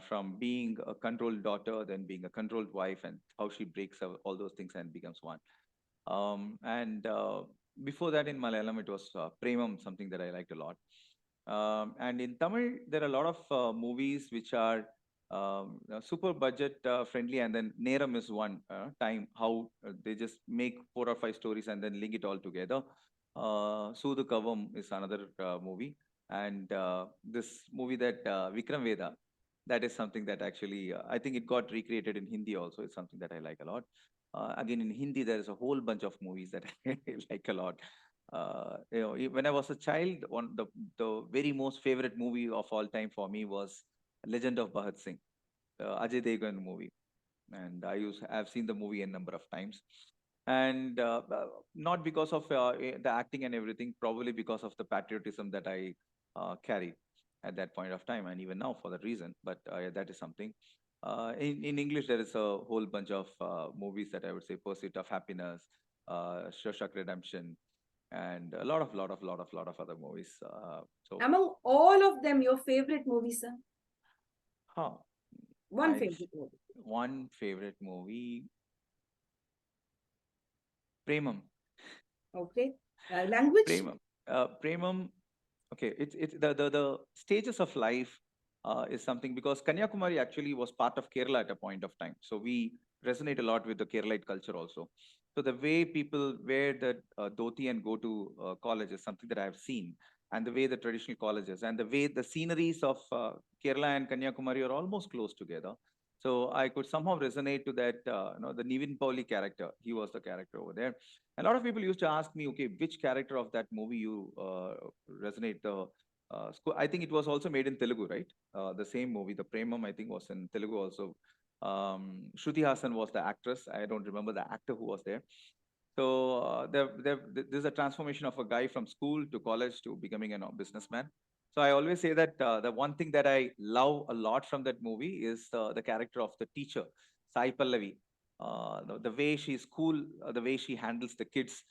From being a controlled daughter, then being a controlled wife, and how she breaks all those things and becomes one. And before that, in Malayalam, it was Premam, something that I liked a lot. And in Tamil, there are a lot of movies which are super budget friendly, and then Neram is one time how they just make 4 or 5 stories and then link it all together. Sudu Kavam is another movie, and this movie that Vikram Veda, that is something that actually I think it got recreated in Hindi also. It's something that I like a lot. Again, in Hindi, there is a whole bunch of movies that I like a lot. When I was a child, the very most favorite movie of all time for me was Legend of Bhagat Singh, Ajay Devgan movie, and I've seen the movie a number of times, and not because of the acting and everything, probably because of the patriotism that I carried at that point of time, and even now for that reason. But that is something. In English, there is a whole bunch of movies that I would say Pursuit of Happiness, Shawshank Redemption, and a lot of other movies. So, Among all of them, your favorite movie, sir? huh, One I favorite movie. one favorite movie, Premam. Okay. Language? Premam. Premam. Okay, it's the stages of life is something because Kanyakumari actually was part of Kerala at a point of time. So we resonate a lot with the Keralite culture also. So the way people wear the dhoti and go to college is something that I have seen, and the way the traditional colleges and the way the sceneries of Kerala and Kanyakumari are almost close together. So I could somehow resonate to that. The Nivin Pauli character. He was the character over there. A lot of people used to ask me, okay, which character of that movie you resonate the I think it was also made in Telugu, right? The same movie, the Premam, I think was in Telugu also. Shruti Hassan was the actress. I don't remember the actor who was there. So there's a transformation of a guy from school to college to becoming a businessman. So I always say that the one thing that I love a lot from that movie is the character of the teacher, Sai Pallavi. The way she's cool, the way she handles the kids.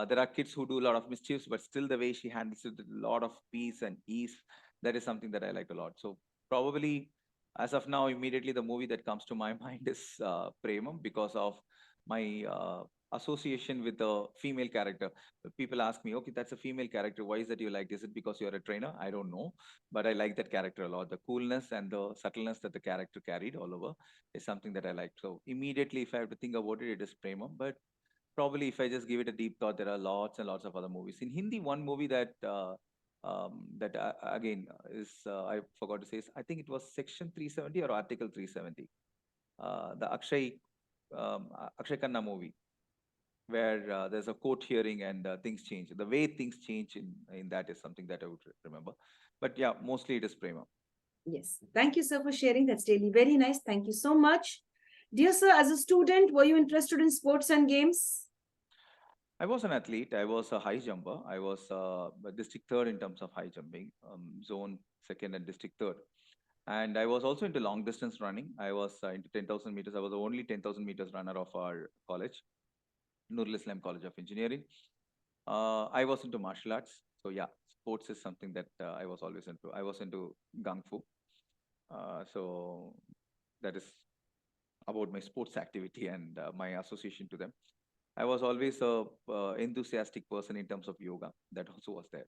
There are kids who do a lot of mischiefs, but still the way she handles it with a lot of peace and ease. That is something that I like a lot. So probably as of now, immediately the movie that comes to my mind is Premam because of my association with the female character. People ask me, okay, that's a female character. Why is that you like? Is it because you're a trainer? I don't know, but I like that character a lot. The coolness and the subtleness that the character carried all over is something that I like. So immediately, if I have to think about it, it is Premam. But probably if I just give it a deep thought, there are lots and lots of other movies. In Hindi, one movie that that again is I forgot to say. I think it was Section 370 or Article 370. The Akshay Khanna movie, where there's a court hearing and things change. The way things change in that is something that I would remember. But yeah, mostly it is Prema. Yes. Thank you, sir, for sharing. That's really very nice. Thank you so much. Dear sir, as a student, were you interested in sports and games? I was an athlete. I was a high jumper. I was a district third in terms of high jumping, zone second and district third. And I was also into long distance running. I was into 10,000 meters. I was the only 10,000 meters runner of our college, Nurul Islam College of Engineering. I was into martial arts. So yeah, sports is something that I was always into. I was into Gung Fu. So that is about my sports activity and my association to them. I was always a enthusiastic person in terms of yoga. That also was there.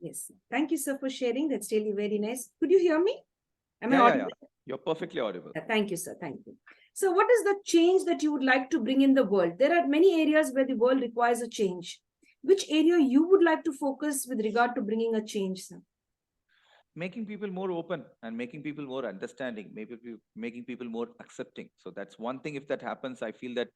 Yes. Thank you, sir, for sharing. That's really very nice. Could you hear me? Am I Yeah, yeah, audible? yeah. You're perfectly audible. Thank you, sir. Thank you. So, what is the change that you would like to bring in the world? There are many areas where the world requires a change. Which area you would like to focus with regard to bringing a change, sir? Making people more open and making people more understanding, maybe making people more accepting. So that's one thing. If that happens, I feel that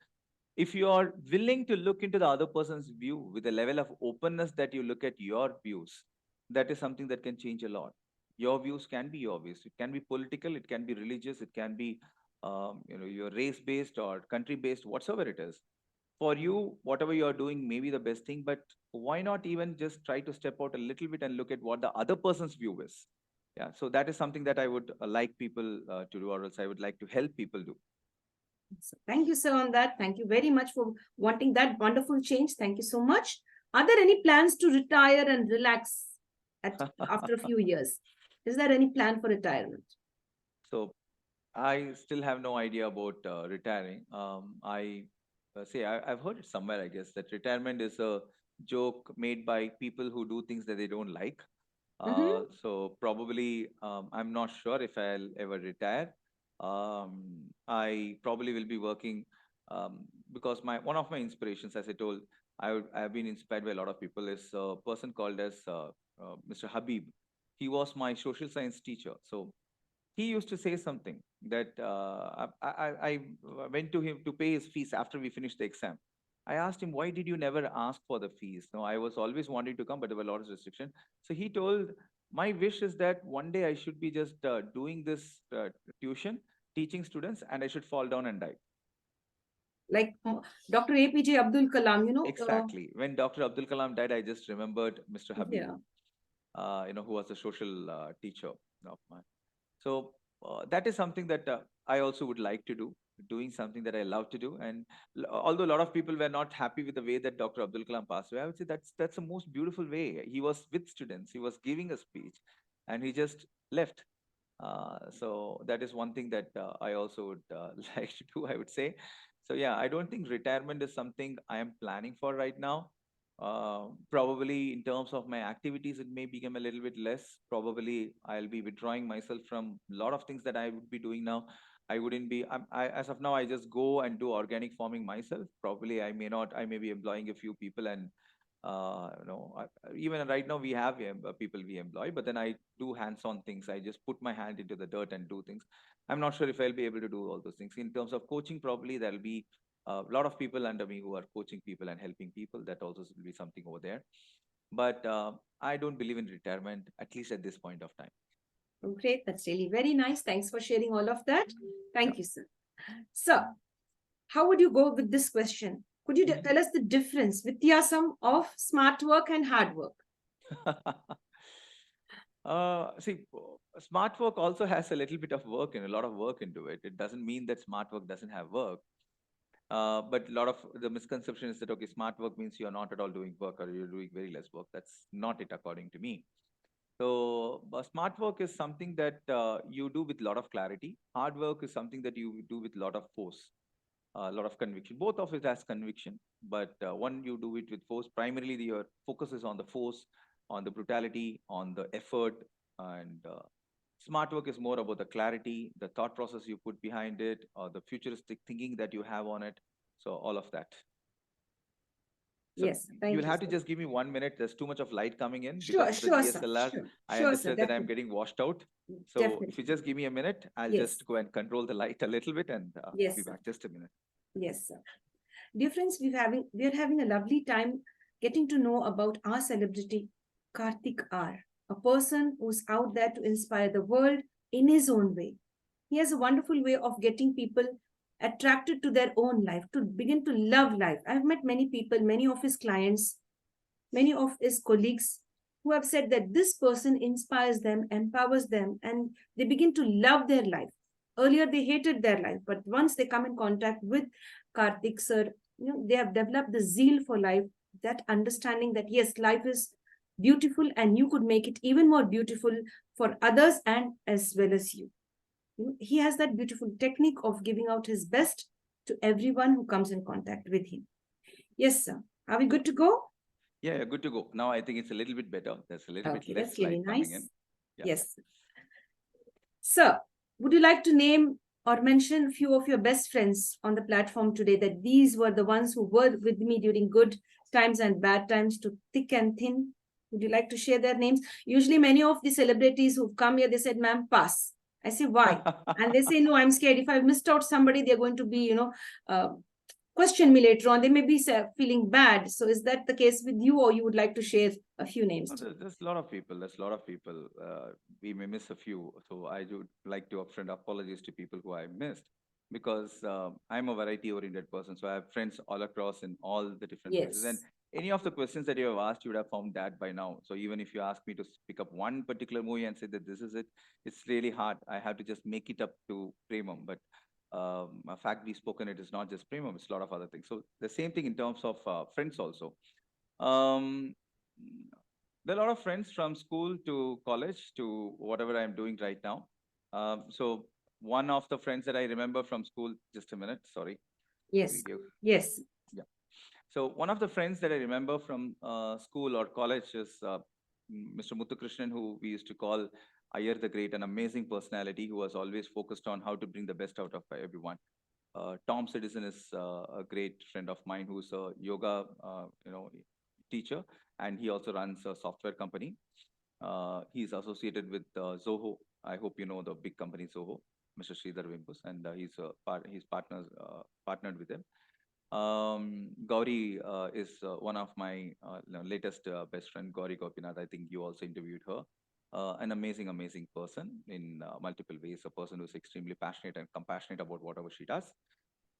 if you are willing to look into the other person's view with a level of openness that you look at your views, that is something that can change a lot. Your views can be your views. It can be political, it can be religious, it can be your race based or country based, whatsoever it is. For you, whatever you are doing may be the best thing, but why not even just try to step out a little bit and look at what the other person's view is? Yeah, so that is something that I would like people to do, or else I would like to help people do. So thank you, sir, on that. Thank you very much for wanting that wonderful change. Thank you so much. Are there any plans to retire and relax after a few years? Is there any plan for retirement? So I still have no idea about retiring. I've heard it somewhere, I guess, that retirement is a joke made by people who do things that they don't like. Mm-hmm. So probably I'm not sure if I'll ever retire. I probably will be working because my one of my inspirations, as I told, I've been inspired by a lot of people. Is a person called as Mr. Habib. He was my social science teacher. So he used to say something that I went to him to pay his fees after we finished the exam. I asked him, why did you never ask for the fees? No, I was always wanting to come, but there were a lot of restrictions. So he told, my wish is that one day I should be just doing this tuition, teaching students, and I should fall down and die. Like Dr. APJ Abdul Kalam, Exactly. When Dr. Abdul Kalam died, I just remembered Mr. Habib, yeah. who was a social teacher of mine. So that is something that I also would like to do, doing something that I love to do. And although a lot of people were not happy with the way that Dr. Abdul Kalam passed away, I would say that's the most beautiful way. He was with students, he was giving a speech, and he just left. So that is one thing that I also would like to do, I would say. So yeah, I don't think retirement is something I am planning for right now. Probably in terms of my activities, it may become a little bit less. Probably I'll be withdrawing myself from a lot of things that I would be doing now. I wouldn't be, as of now, I just go and do organic farming myself. Probably I may not, I may be employing a few people and even right now we have people we employ, but then I do hands-on things. I just put my hand into the dirt and do things. I'm not sure if I'll be able to do all those things. In terms of coaching, probably there'll be a lot of people under me who are coaching people and helping people. That also will be something over there. But I don't believe in retirement, at least at this point of time. Oh, great. That's really very nice. Thanks for sharing all of that. Yeah. Thank you, sir. So, how would you go with this question? Could you Mhm. tell us the difference, Vityasam, of smart work and hard work? See, smart work also has a little bit of work and a lot of work into it. It doesn't mean that smart work doesn't have work. But a lot of the misconception is that, okay, smart work means you're not at all doing work or you're doing very less work. That's not it, according to me. So, smart work is something that you do with a lot of clarity. Hard work is something that you do with a lot of force, a lot of conviction. Both of it has conviction, but one you do it with force. Primarily, your focus is on the force, on the brutality, on the effort, and smart work is more about the clarity, the thought process you put behind it, or the futuristic thinking that you have on it. So all of that. So Yes, you thank will you, have to sir. just give me 1 minute. There's too much of light coming in because Sure, of the sure, sir. DSLR. Sure, I sure, sir. understand that I'm Definitely, getting washed out. So if you definitely. just give me a minute, I'll Yes, just go and control the light a little bit and be yes, sir. back. Just a minute. Yes, sir. Dear friends, we are having a lovely time getting to know about our celebrity, Karthik R, a person who's out there to inspire the world in his own way. He has a wonderful way of getting people attracted to their own life, to begin to love life. I've met many people, many of his clients, many of his colleagues who have said that this person inspires them, empowers them, and they begin to love their life. Earlier, they hated their life, but once they come in contact with Karthik sir, they have developed the zeal for life, that understanding that yes, life is beautiful and you could make it even more beautiful for others and as well as you. He has that beautiful technique of giving out his best to everyone who comes in contact with him. Yes, sir. Are we good to go? Yeah, yeah, good to go. Now I think it's a little bit better. There's a little bit Okay, that's less really light coming in. nice. Yeah. Yes. Sir, would you like to name or mention a few of your best friends on the platform today, that these were the ones who were with me during good times and bad times, to thick and thin? Would you like to share their names? Usually, many of the celebrities who've come here, they said, ma'am, pass. I say, why? And they say, no, I'm scared. If I've missed out somebody, they're going to be, uh, question me later on. They may be feeling bad. So is that the case with you, or you would like to share a few names No, too? there's a lot of people. There's a lot of people. We may miss a few. So I would like to upfront apologies to people who I missed because I'm a variety oriented person. So I have friends all across in all the different places. And Yes. any of the questions that you have asked, you would have found that by now. So even if you ask me to pick up one particular movie and say that this is it, it's really hard. I have to just make it up to Premam. But a fact we spoken, it is not just Premam, it's a lot of other things. So the same thing in terms of friends also. Um, there are a lot of friends from school to college to whatever I'm doing right now. So one of the friends that I remember from school, just a minute, sorry, Yes. video. Yes. Yeah. So one of the friends that I remember from school or college is Mr. Muthukrishnan, who we used to call Ayer the Great, an amazing personality who was always focused on how to bring the best out of everyone. Tom Citizen is a great friend of mine who's a yoga, teacher, and he also runs a software company. He's associated with Zoho. I hope you know the big company Zoho, Mr. Sridhar Vimpus, and he's partnered with him. Gauri is one of my latest best friend, Gauri Gopinath. I think you also interviewed her. An amazing, amazing person in multiple ways. A person who's extremely passionate and compassionate about whatever she does.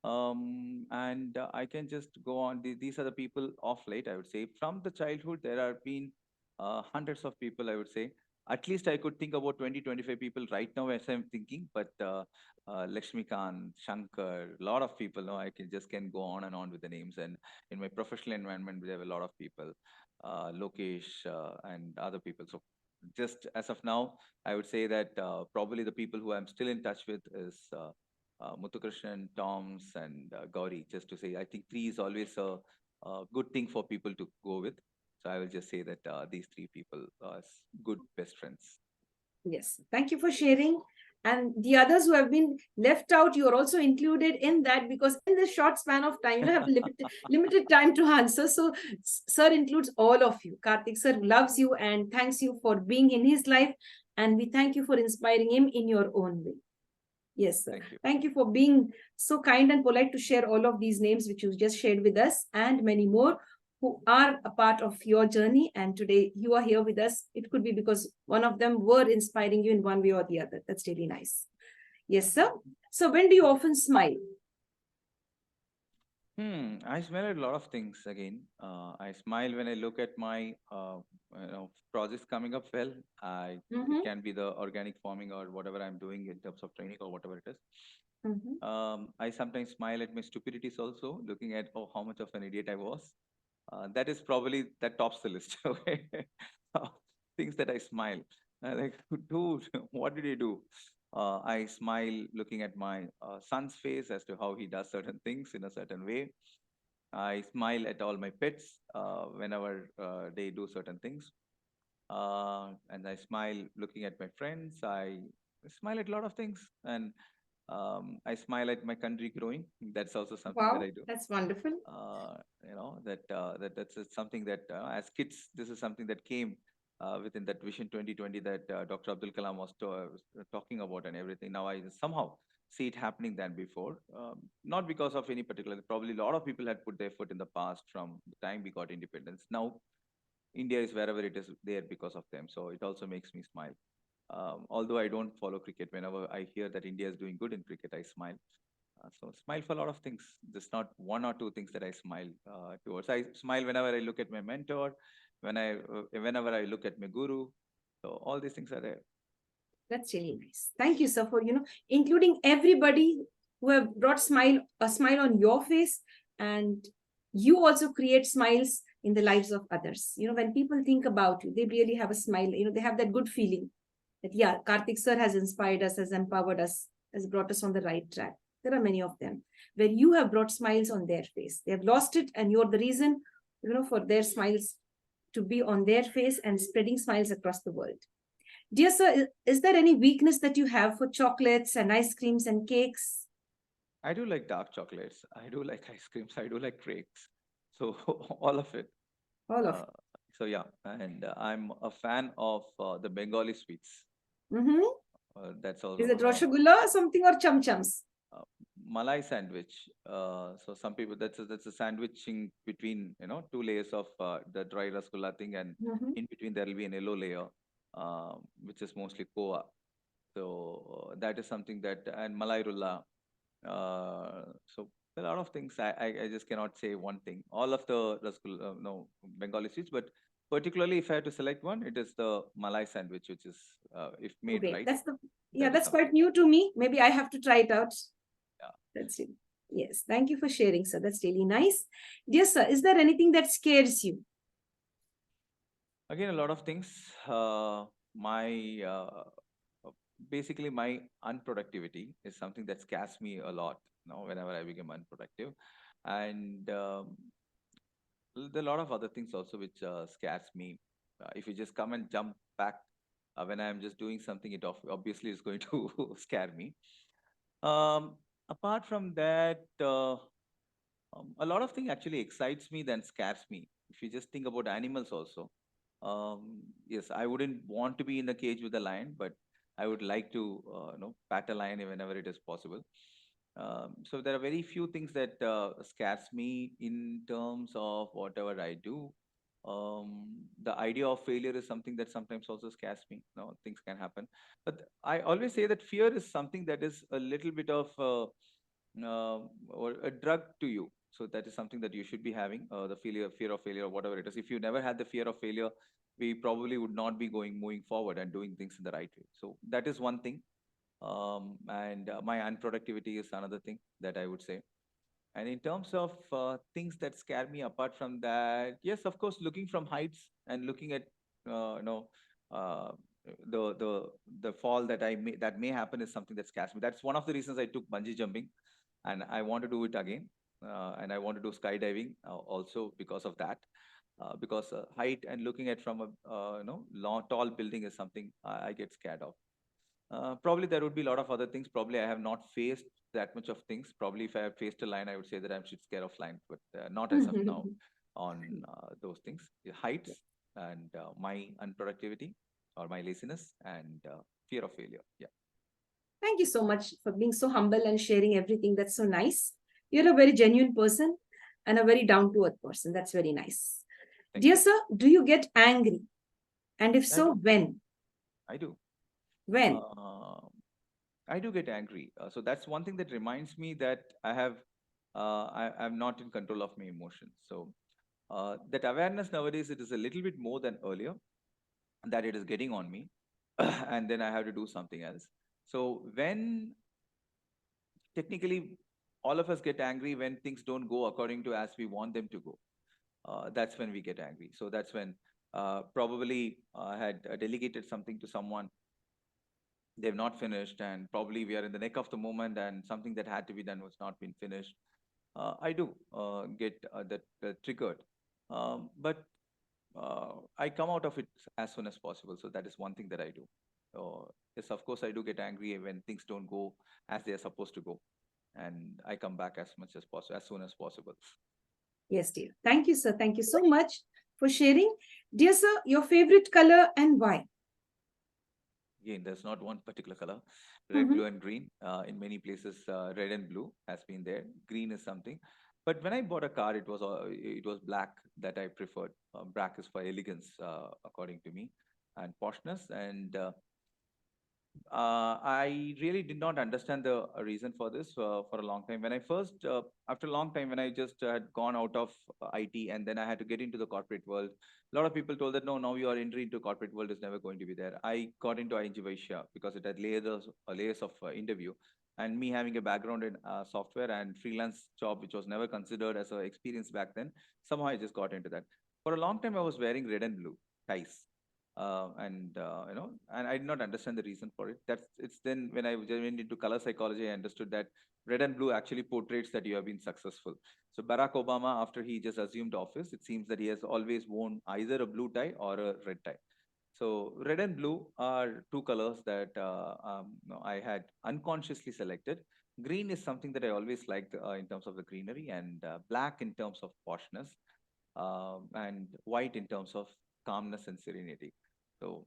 And I can just go on. These are the people of late, I would say. From the childhood, there have been hundreds of people, I would say. At least I could think about 20, 25 people right now as I'm thinking, but Lakshmikant, Shankar, a lot of people. No, I can go on and on with the names. And in my professional environment, we have a lot of people, Lokesh and other people. So just as of now, I would say that probably the people who I'm still in touch with is Muthukrishnan, Toms, and Gauri. Just to say, I think three is always a good thing for people to go with. So I will just say that these three people are good best friends. Yes. Thank you for sharing. And the others who have been left out, you are also included in that, because in this short span of time, you have limited time to answer. So, sir includes all of you. Karthik sir loves you and thanks you for being in his life. And we thank you for inspiring him in your own way. Yes, sir. Thank you. Thank you for being so kind and polite to share all of these names which you just shared with us, and many more who are a part of your journey. And today you are here with us. It could be because one of them were inspiring you in one way or the other. That's really nice. Yes, sir. So when do you often smile? I smell a lot of things again. I smile when I look at my projects coming up well. It Mm-hmm. can be the organic farming or whatever I'm doing in terms of training or whatever it is. Mm-hmm. I sometimes smile at my stupidities also, looking at how much of an idiot I was. That is probably that tops the list. Okay, things that I smile. Like, dude, what did you do? I smile looking at my son's face as to how he does certain things in a certain way. I smile at all my pets whenever they do certain things. And I smile looking at my friends. I smile at a lot of things. And I smile at my country growing. That's also something that Wow, I do. that's wonderful. That's something that as kids, this is something that came within that Vision 2020 that Dr. Abdul Kalam was talking about and everything. Now I somehow see it happening than before, not because of any particular. Probably a lot of people had put their foot in the past from the time we got independence. Now India is wherever it is there because of them. So it also makes me smile. Although I don't follow cricket, whenever I hear that India is doing good in cricket, I smile. So smile for a lot of things. Just not one or two things that I smile towards. I smile whenever I look at my mentor, whenever I look at my guru. So all these things are there. That's really nice. Thank you, sir, for including everybody who have brought a smile on your face, and you also create smiles in the lives of others. When people think about you, they really have a smile. They have that good feeling that yeah, Karthik sir has inspired us, has empowered us, has brought us on the right track. There are many of them where you have brought smiles on their face. They have lost it, and you're the reason, for their smiles to be on their face and spreading smiles across the world. Dear sir, is there any weakness that you have for chocolates and ice creams and cakes? I do like dark chocolates. I do like ice creams. I do like cakes. So all of it. All of Uh, so yeah, and I'm a fan of the Bengali sweets. it. Mm-hmm. That's Is also it Rasgulla or something or chum chums? uh, Malai sandwich. So some people that's a sandwiching between two layers of the dry rasgulla thing, and Mm-hmm. in between there will be an yellow layer, which is mostly koa. So that is something that and malai rulla. So a lot of things. I just cannot say one thing. All of the rasgulla, no Bengali sweets, but particularly if I had to select one, it is the malai sandwich, which is if Oh, made great. right, Yeah, that is that's something. quite new to me. Maybe I have to try it out. Yeah. That's it. Yes. Thank you for sharing, sir. That's really nice. Dear sir, is there anything that scares you? Again, a lot of things. My basically my unproductivity is something that scares me a lot. Whenever I become unproductive, and there are a lot of other things also which scares me. If you just come and jump back when I'm just doing something, it obviously is going to scare me. Apart from that, a lot of things actually excites me than scares me. If you just think about animals also, yes, I wouldn't want to be in the cage with a lion, but I would like to, pat a lion whenever it is possible. So there are very few things that scares me in terms of whatever I do. The idea of failure is something that sometimes also scares me. Things can happen, but I always say that fear is something that is a little bit of or a drug to you. So that is something that you should be having, the fear of failure, or whatever it is. If you never had the fear of failure, we probably would not be moving forward and doing things in the right way. So that is one thing. And my unproductivity is another thing that I would say. And in terms of things that scare me, apart from that, yes, of course, looking from heights and looking at uh, you know uh, the fall that may happen is something that scares me. That's one of the reasons I took bungee jumping, and I want to do it again. And I want to do skydiving also because of that. Because height and looking at from a long tall building is something I get scared of. Probably there would be a lot of other things. Probably I have not faced that much of things. Probably if I have faced a line, I would say that I'm shit scared of lines, but not as of now on those things. The heights and my unproductivity or my laziness and fear of failure. Yeah. Thank you so much for being so humble and sharing everything. That's so nice. You're a very genuine person and a very down to earth person. That's very nice. Thank Dear you. sir, do you get angry? And if I so, do. when? I do. When? Uh, I do get angry. So that's one thing that reminds me that I'm not in control of my emotions. So that awareness nowadays, it is a little bit more than earlier, that it is getting on me. And then I have to do something else. So when technically all of us get angry when things don't go according to as we want them to go, that's when we get angry. So that's when probably I had delegated something to someone, they've not finished, and probably we are in the neck of the moment and something that had to be done was not been finished. I do get that triggered, but I come out of it as soon as possible. So that is one thing that I do. Yes, of course, I do get angry when things don't go as they are supposed to go, and I come back as much as possible, as soon as possible. Yes, dear. Thank you, sir. Thank you so much for sharing. Dear sir, your favorite color and why? Again, there's not one particular color. Red, Mhm. blue, and green. In many places, red and blue has been there. Green is something. But when I bought a car, it was black that I preferred. Black is for elegance, according to me, and poshness. And I really did not understand the reason for this for a long time. After a long time, when I just had gone out of IT and then I had to get into the corporate world, a lot of people told that no, now your entry into corporate world is never going to be there. I got into ING Vaishya because it had layers of interview. And me having a background in software and freelance job, which was never considered as an experience back then, somehow I just got into that. For a long time, I was wearing red and blue ties and I did not understand the reason for it. It's then when I went into color psychology, I understood that red and blue actually portrays that you have been successful. So Barack Obama, after he just assumed office, it seems that he has always worn either a blue tie or a red tie. So red and blue are two colors that I had unconsciously selected. Green is something that I always liked in terms of the greenery, and black in terms of poshness, and white in terms of calmness and serenity. So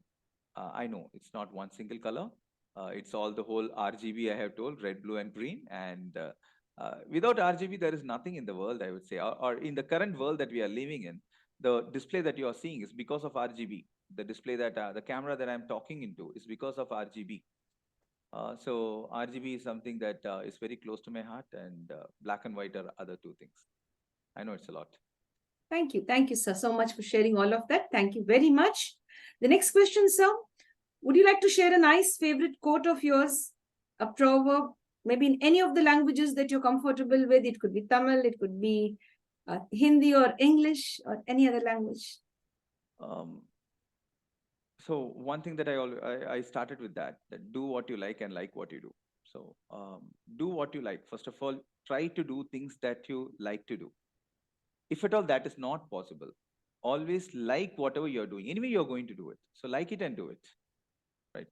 I know it's not one single color. It's all the whole RGB I have told, red, blue, and green. And without RGB, there is nothing in the world, I would say, or in the current world that we are living in. The display that you are seeing is because of RGB. The display that the camera that I'm talking into is because of RGB. So RGB is something that is very close to my heart, and black and white are other two things. I know it's a lot. Thank you. Thank you, sir, so much for sharing all of that. Thank you very much. The next question, sir. Would you like to share a nice favorite quote of yours, a proverb, maybe in any of the languages that you're comfortable with? It could be Tamil, it could be Hindi or English or any other language. Um, so one thing that I started with that do what you like and like what you do. So do what you like. First of all, try to do things that you like to do. If at all that is not possible, always like whatever you're doing. Anyway, you're going to do it. So like it and do it. Right.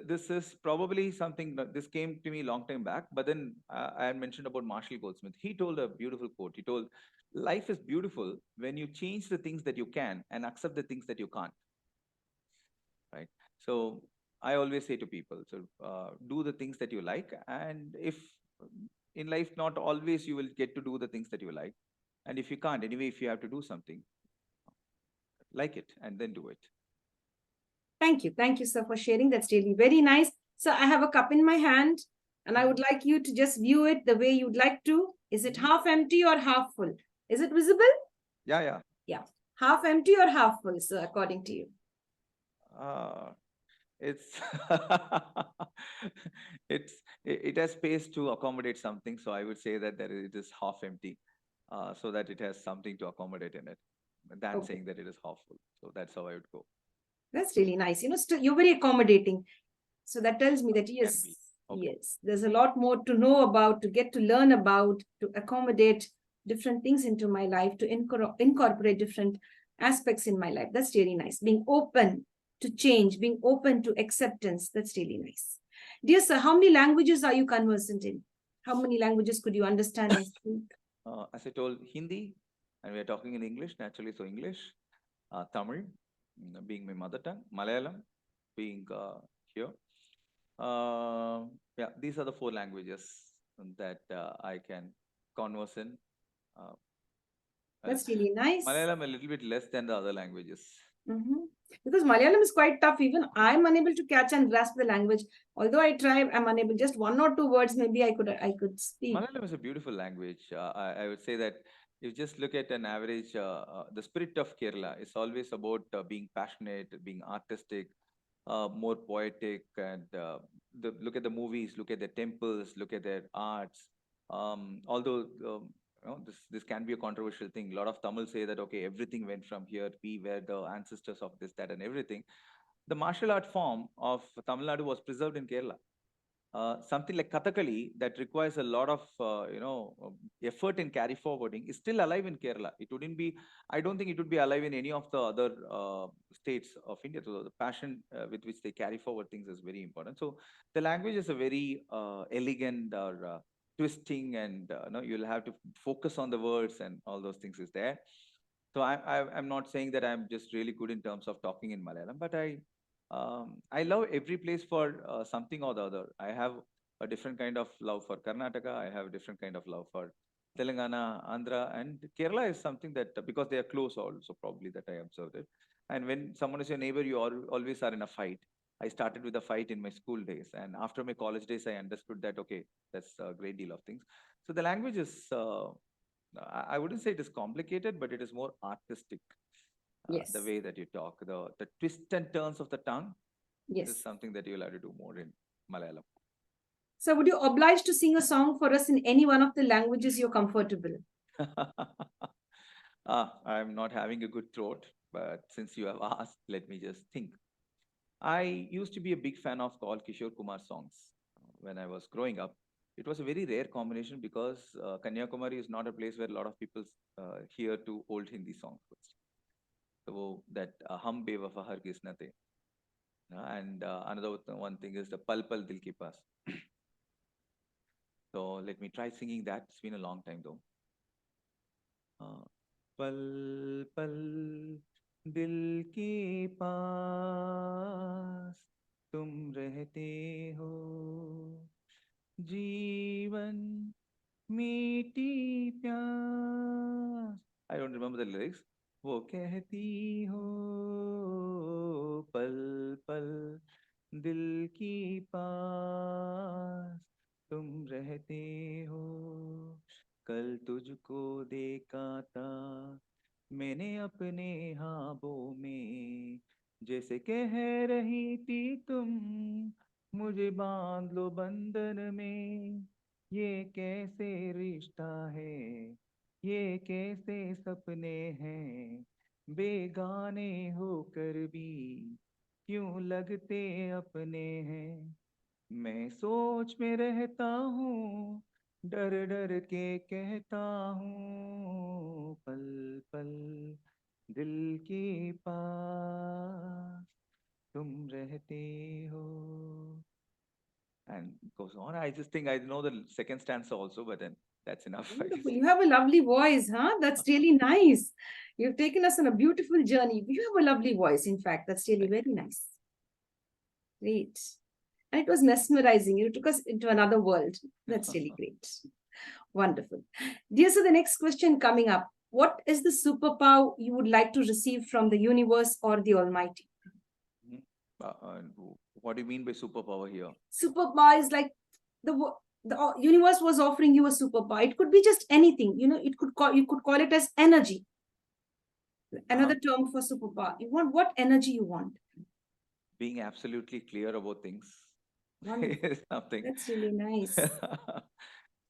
This is probably something that this came to me a long time back, but then I had mentioned about Marshall Goldsmith. He told a beautiful quote. He told, life is beautiful when you change the things that you can and accept the things that you can't. Right. So I always say to people, so do the things that you like. And if in life, not always you will get to do the things that you like. And if you can't, anyway, if you have to do something, like it and then do it. Thank you. Thank you, sir, for sharing. That's really very nice. So I have a cup in my hand and I would like you to just view it the way you'd like to. Is it half empty or half full? Is it visible? Yeah, yeah. Yeah. Half empty or half full, sir, according to you? Uh, it's it has space to accommodate something, so I would say that it is half empty, so that it has something to accommodate in it than Okay. saying that it is half full. So that's how I would go. That's really nice. Still you're very accommodating. So that tells me that Can yes, be. Okay. yes, there's a lot more to know about, to get to learn about, to accommodate different things into my life, to incorporate different aspects in my life. That's really nice. Being open to change, being open to acceptance. That's really nice. Dear sir, how many languages are you conversant in? How many languages could you understand and speak? As I told, Hindi, and we are talking in English naturally. So English, Tamil, being my mother tongue, Malayalam, being here. Yeah, these are the four languages that I can converse in. Uh, well, That's really nice. Malayalam a little bit less than the other languages. Mhm. Because Malayalam is quite tough. Even I'm unable to catch and grasp the language. Although I try, I'm unable. Just one or two words, maybe I could speak. Malayalam is a beautiful language. I would say that you just look at an average, the spirit of Kerala is always about being passionate, being artistic, more poetic, and look at the movies, look at the temples, look at their arts. Although this can be a controversial thing. A lot of Tamil say that okay, everything went from here. We were the ancestors of this, that, and everything. The martial art form of Tamil Nadu was preserved in Kerala. something like Kathakali that requires a lot of effort in carry forwarding is still alive in Kerala. It wouldn't be. I don't think it would be alive in any of the other states of India. So the passion with which they carry forward things is very important. So the language is a very elegant or twisting, and you'll have to focus on the words and all those things is there. So I'm not saying that I'm just really good in terms of talking in Malayalam, but I love every place for something or the other. I have a different kind of love for Karnataka. I have a different kind of love for Telangana, Andhra, and Kerala is something that because they are close also probably that I observed it. And when someone is your neighbor, you always are in a fight. I started with a fight in my school days, and after my college days, I understood that okay, that's a great deal of things. So the language is I wouldn't say it is complicated, but it is more artistic. The Yes. way that you talk, the twists and turns of the tongue is Yes. something that you'll have to do more in Malayalam. So would you oblige to sing a song for us in any one of the languages you're comfortable? I'm not having a good throat, but since you have asked, let me just think. I used to be a big fan of all Kishore Kumar songs when I was growing up. It was a very rare combination because Kanyakumari is not a place where a lot of people hear to old Hindi songs. So that Hum Bewafa Hargiz Na The. And another one thing is the Pal Pal Dil Ke Paas. So let me try singing that. It's been a long time though. Pal pal dil ke paas tum rehte ho jeevan meeti प्यास. I don't remember the lyrics. वो कहती हो पल पल दिल की पास तुम रहते हो कल तुझको देखा था मैंने अपने ख्वाबों में जैसे कह रही थी तुम मुझे बांध लो बंधन में ये कैसे रिश्ता है ये कैसे सपने हैं बेगाने होकर भी क्यों लगते अपने हैं मैं सोच में रहता हूँ डर डर के कहता हूँ पल पल दिल के पास तुम रहते हो and goes on. I just think I know the second stanza also, but then that's enough, I guess. Wonderful. You have a lovely voice, huh? That's really nice. You've taken us on a beautiful journey. You have a lovely voice, in fact. That's really very nice. Great. And it was mesmerizing. You took us into another world. That's really great. Wonderful. Dear, so the next question coming up. What is the superpower you would like to receive from the universe or the Almighty? Mhm. What do you mean by superpower here? Superpower is like the universe was offering you a superpower. It could be just anything. You could call it as energy. Another term for superpower. You want what energy you want. Being absolutely clear about things Wonderful. is something. That's really nice.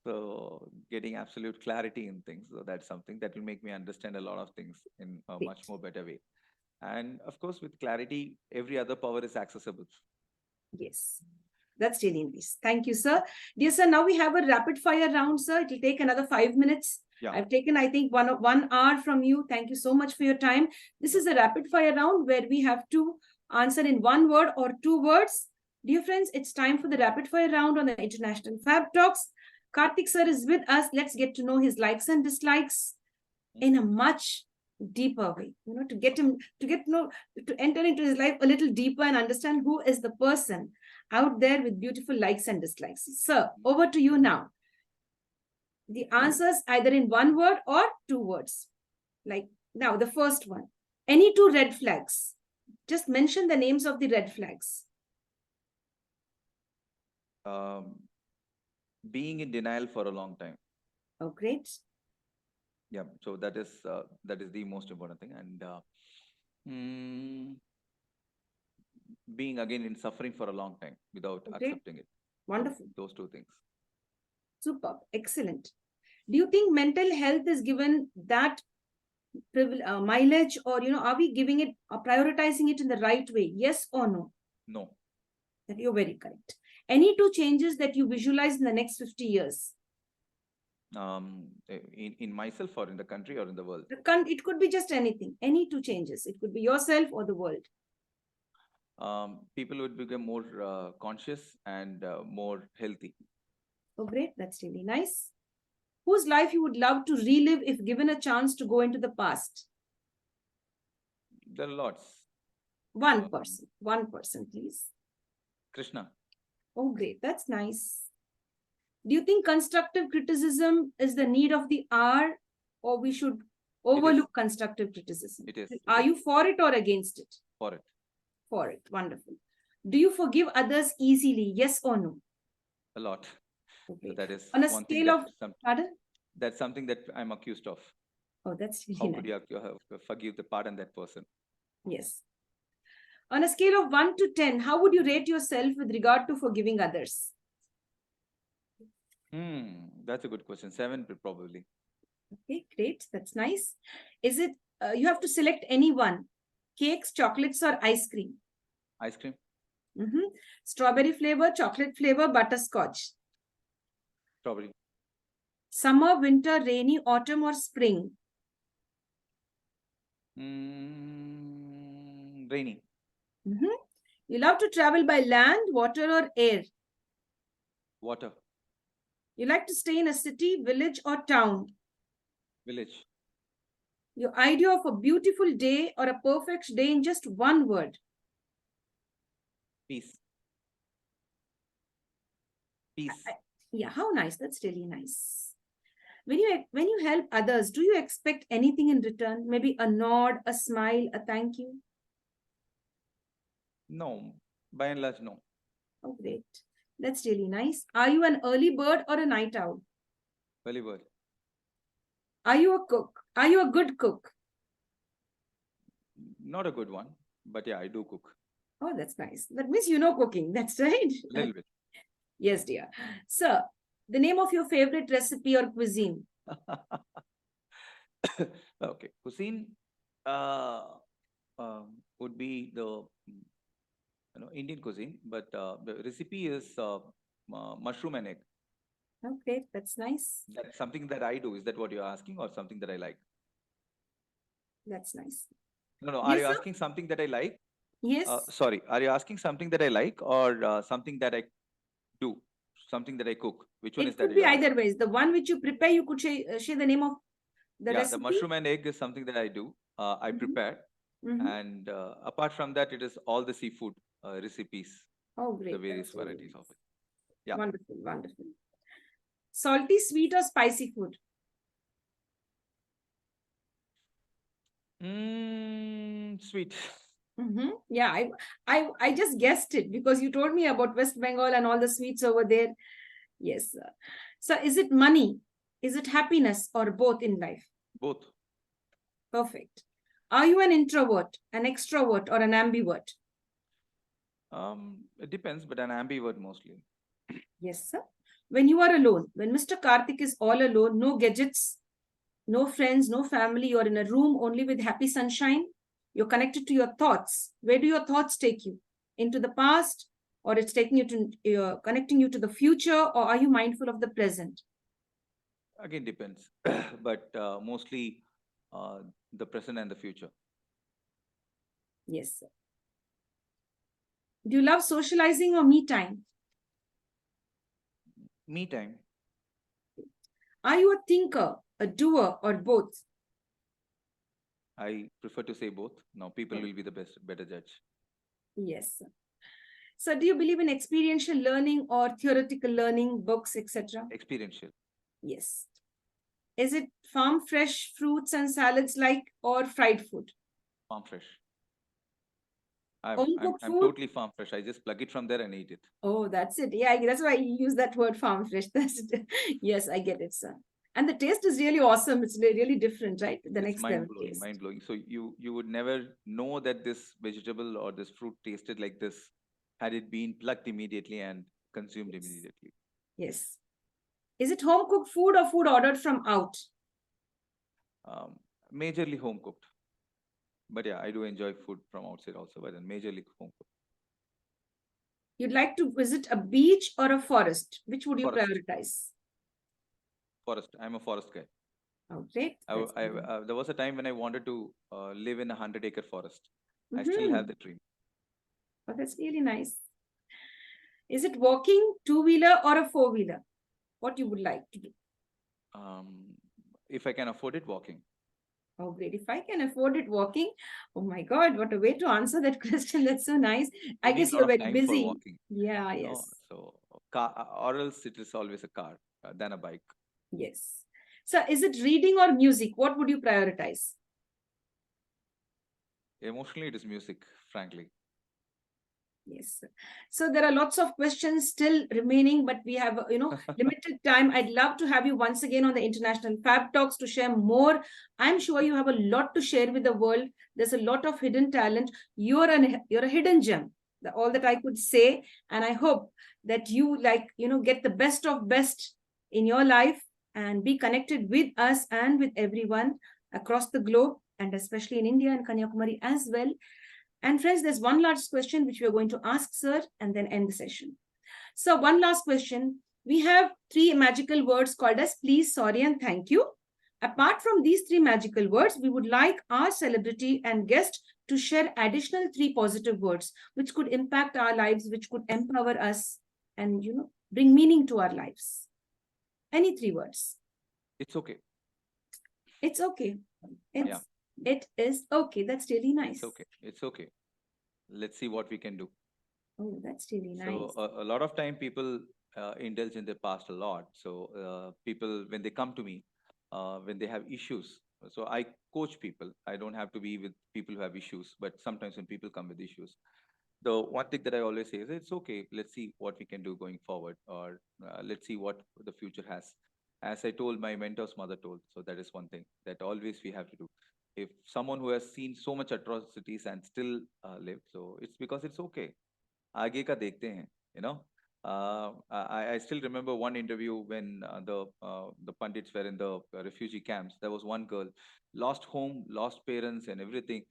So getting absolute clarity in things. So that's something that will make me understand a lot of things in a Great. much more better way. And of course, with clarity, every other power is accessible. Yes. That's really nice. Thank you, sir. Dear sir, now we have a rapid fire round, sir. It will take another 5 minutes. Yeah. I've taken, I think, one hour from you. Thank you so much for your time. This is a rapid fire round where we have to answer in one word or two words. Dear friends, it's time for the rapid fire round on the International Fab Talks. Karthik sir is with us. Let's get to know his likes and dislikes in a much deeper way. To get him to enter into his life a little deeper and understand who is the person out there with beautiful likes and dislikes. Sir, over to you now. The answers either in one word or two words. Like now, the first one. Any two red flags. Just mention the names of the red flags. Being in denial for a long time. Oh, great. Yeah, so that is the most important thing. And being again in suffering for a long time without accepting it. Wonderful. So those two things. Superb. Excellent. Do you think mental health is given that mileage, or are we giving it, prioritizing it in the right way? Yes or no? No. That you're very correct. Any two changes that you visualize in the next 50 years? In myself or in the country or in the world? It could be just anything. Any two changes. It could be yourself or the world. People would become more conscious and more healthy. Oh, great. That's really nice. Whose life you would love to relive if given a chance to go into the past? There are lots. One person, please. Krishna. Oh, great. That's nice. Do you think constructive criticism is the need of the hour, or we should overlook constructive criticism? It is. Are you for it or against it? For it. For it. Wonderful. Do you forgive others easily? Yes or no? A lot. Okay. So that is on a one scale of pardon? That's something that I'm accused of. Oh, that's really How nice. could you forgive the pardon that person? Yes. On a scale of 1 to 10, how would you rate yourself with regard to forgiving others? That's a good question. 7 probably. Okay, great. That's nice. Is it, you have to select any one, cakes, chocolates, or ice cream? Ice cream. Strawberry flavor, chocolate flavor, butterscotch. Strawberry. Summer, winter, rainy, autumn, or spring? Rainy. You love to travel by land, water, or air? Water. You like to stay in a city, village, or town? Village. Your idea of a beautiful day or a perfect day in just one word? Peace. Peace. Yeah, how nice. That's really nice. When you help others, do you expect anything in return? Maybe a nod, a smile, a thank you? No. By and large, no. Oh, great. That's really nice. Are you an early bird or a night owl? Early bird. Are you a cook? Are you a good cook? Not a good one, but yeah, I do cook. Oh, that's nice. That means you know cooking. That's right. A little bit. Yes, dear. Sir, the name of your favorite recipe or cuisine? Okay. Cuisine would be the Indian cuisine, but the recipe is mushroom and egg. Okay, that's nice. That's something that I do. Is that what you're asking, or something that I like? That's nice. No. Are Yes, you sir? asking something that I like? Yes. Sorry. Are you asking something that I like, or something that I do? Something that I cook? Which one is It that could be you're either asking? ways. The one which you prepare, you could share the name of the Yeah, the recipe. mushroom and egg is something that I do. I prepare. And apart from that, it is all the seafood recipes, Oh, great. the various That's really varieties nice. of it. Yeah. Wonderful, wonderful. Salty, sweet, or spicy food? Sweet. Yeah, I just guessed it because you told me about West Bengal and all the sweets over there. Yes, sir. So is it money? Is it happiness or both in life? Both. Perfect. Are you an introvert, an extrovert, or an ambivert? It depends, but an ambivert mostly. Yes, sir. When you are alone, when Mr. Karthik is all alone, no gadgets, no friends, no family, you're in a room only with happy sunshine, you're connected to your thoughts. Where do your thoughts take you? Into the past, or it's taking you to connecting you to the future, or are you mindful of the present? Again, depends, but mostly the present and the future. Yes, sir. Do you love socializing or me time? Me time. Are you a thinker, a doer, or both? I prefer to say both. Now, people will be the better judge. Yes, sir. So, do you believe in experiential learning or theoretical learning, books, etc.? Experiential. Yes. Is it farm fresh fruits and salads like or fried food? Farm fresh. Home cooked I'm food? totally farm fresh. I just plug it from there and eat it. Oh, that's it. Yeah, that's why you use that word farm fresh. That's it. Yes, I get it, sir. And the taste is really awesome. It's really different, right? The It's next mind level blowing, taste. mind blowing. So you would never know that this vegetable or this fruit tasted like this had it been plucked immediately and consumed Yes. immediately. Yes. Is it home cooked food or food ordered from out? Majorly home cooked. But yeah, I do enjoy food from outside also, but then majorly home cooked. You'd like to visit a beach or a forest? Which would you Forest. prioritize? Forest. I'm a forest guy. Oh, great. There was a time when I wanted to live in a 100-acre forest. I still Mm-hmm. have the dream. Oh, that's really nice. Is it walking, two-wheeler, or a four-wheeler? What you would like to do? If I can afford it, walking. Oh, great. If I can afford it, walking. Oh my God, what a way to answer that question. That's so nice. I You need guess a lot you're of very time for busy. walking. Yeah, No, yes. so car, or else it is always a car than a bike. Yes. So is it reading or music? What would you prioritize? Emotionally, it is music, frankly. Yes. So there are lots of questions still remaining, but we have, limited time. I'd love to have you once again on the International Fab Talks to share more. I'm sure you have a lot to share with the world. There's a lot of hidden talent. You're a hidden gem. All that I could say. And I hope that you get the best of best in your life and be connected with us and with everyone across the globe, and especially in India and Kanyakumari as well. And friends, there's one last question which we are going to ask Sir and then end the session. So one last question. We have three magical words called as please, sorry, and thank you. Apart from these three magical words, we would like our celebrity and guest to share additional three positive words which could impact our lives, which could empower us and, bring meaning to our lives. Any three words? It's okay. It's okay. Yeah. It is okay. That's really nice. It's okay. It's okay. Let's see what we can do. Oh, that's really nice. So a lot of time people indulge in their past a lot. So people, when they come to me, when they have issues, so I coach people. I don't have to be with people who have issues, but sometimes when people come with issues, the one thing that I always say is it's okay. Let's see what we can do going forward, or let's see what the future has. As I told, my mentor's mother told. So that is one thing that always we have to do. If someone who has seen so much atrocities and still live, so it's because it's okay. आगे का देखते हैं, you know. I still remember one interview when the pundits were in the refugee camps. There was one girl, lost home, lost parents, and everything.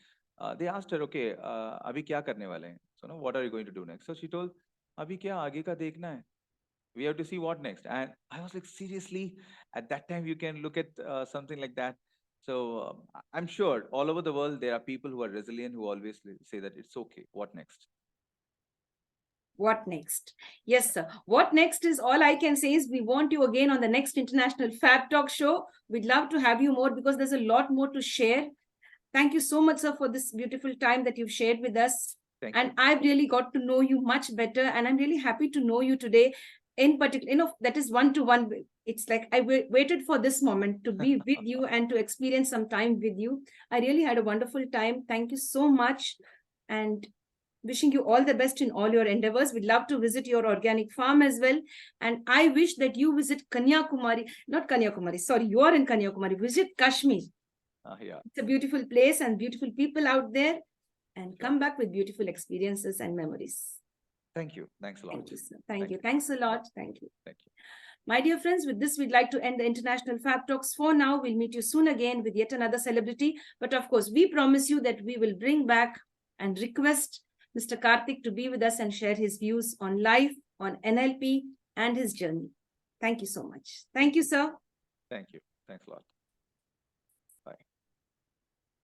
They asked her, okay, अभी क्या करने वाले हैं? So, no, what are you going to do next? So she told, अभी क्या आगे का देखना है? We have to see what next. And I was like, seriously, at that time you can look at something like that. So I'm sure all over the world there are people who are resilient who always say that it's okay. What next? What next? Yes, sir. What next is all I can say is we want you again on the next International Fab Talk show. We'd love to have you more because there's a lot more to share. Thank you so much, sir, for this beautiful time that you've shared with us. Thank And you. I've really got to know you much better. And I'm really happy to know you today. In particular, that is one-to-one. It's like I waited for this moment to be with you and to experience some time with you. I really had a wonderful time. Thank you so much. And wishing you all the best in all your endeavors. We'd love to visit your organic farm as well. And I wish that you visit Kanyakumari, not Kanyakumari, sorry, you are in Kanyakumari, visit Kashmir. Yeah. It's a beautiful place and beautiful people out there, and Sure. come back with beautiful experiences and memories. Thank you. Thanks a lot. Thank you, sir. Thank you. Thanks a lot. Thank you. Thank you. My dear friends, with this, we'd like to end the International Fab Talks for now. We'll meet you soon again with yet another celebrity. But of course, we promise you that we will bring back and request Mr. Karthik to be with us and share his views on life, on NLP, and his journey. Thank you so much. Thank you, sir. Thank you. Thanks a lot.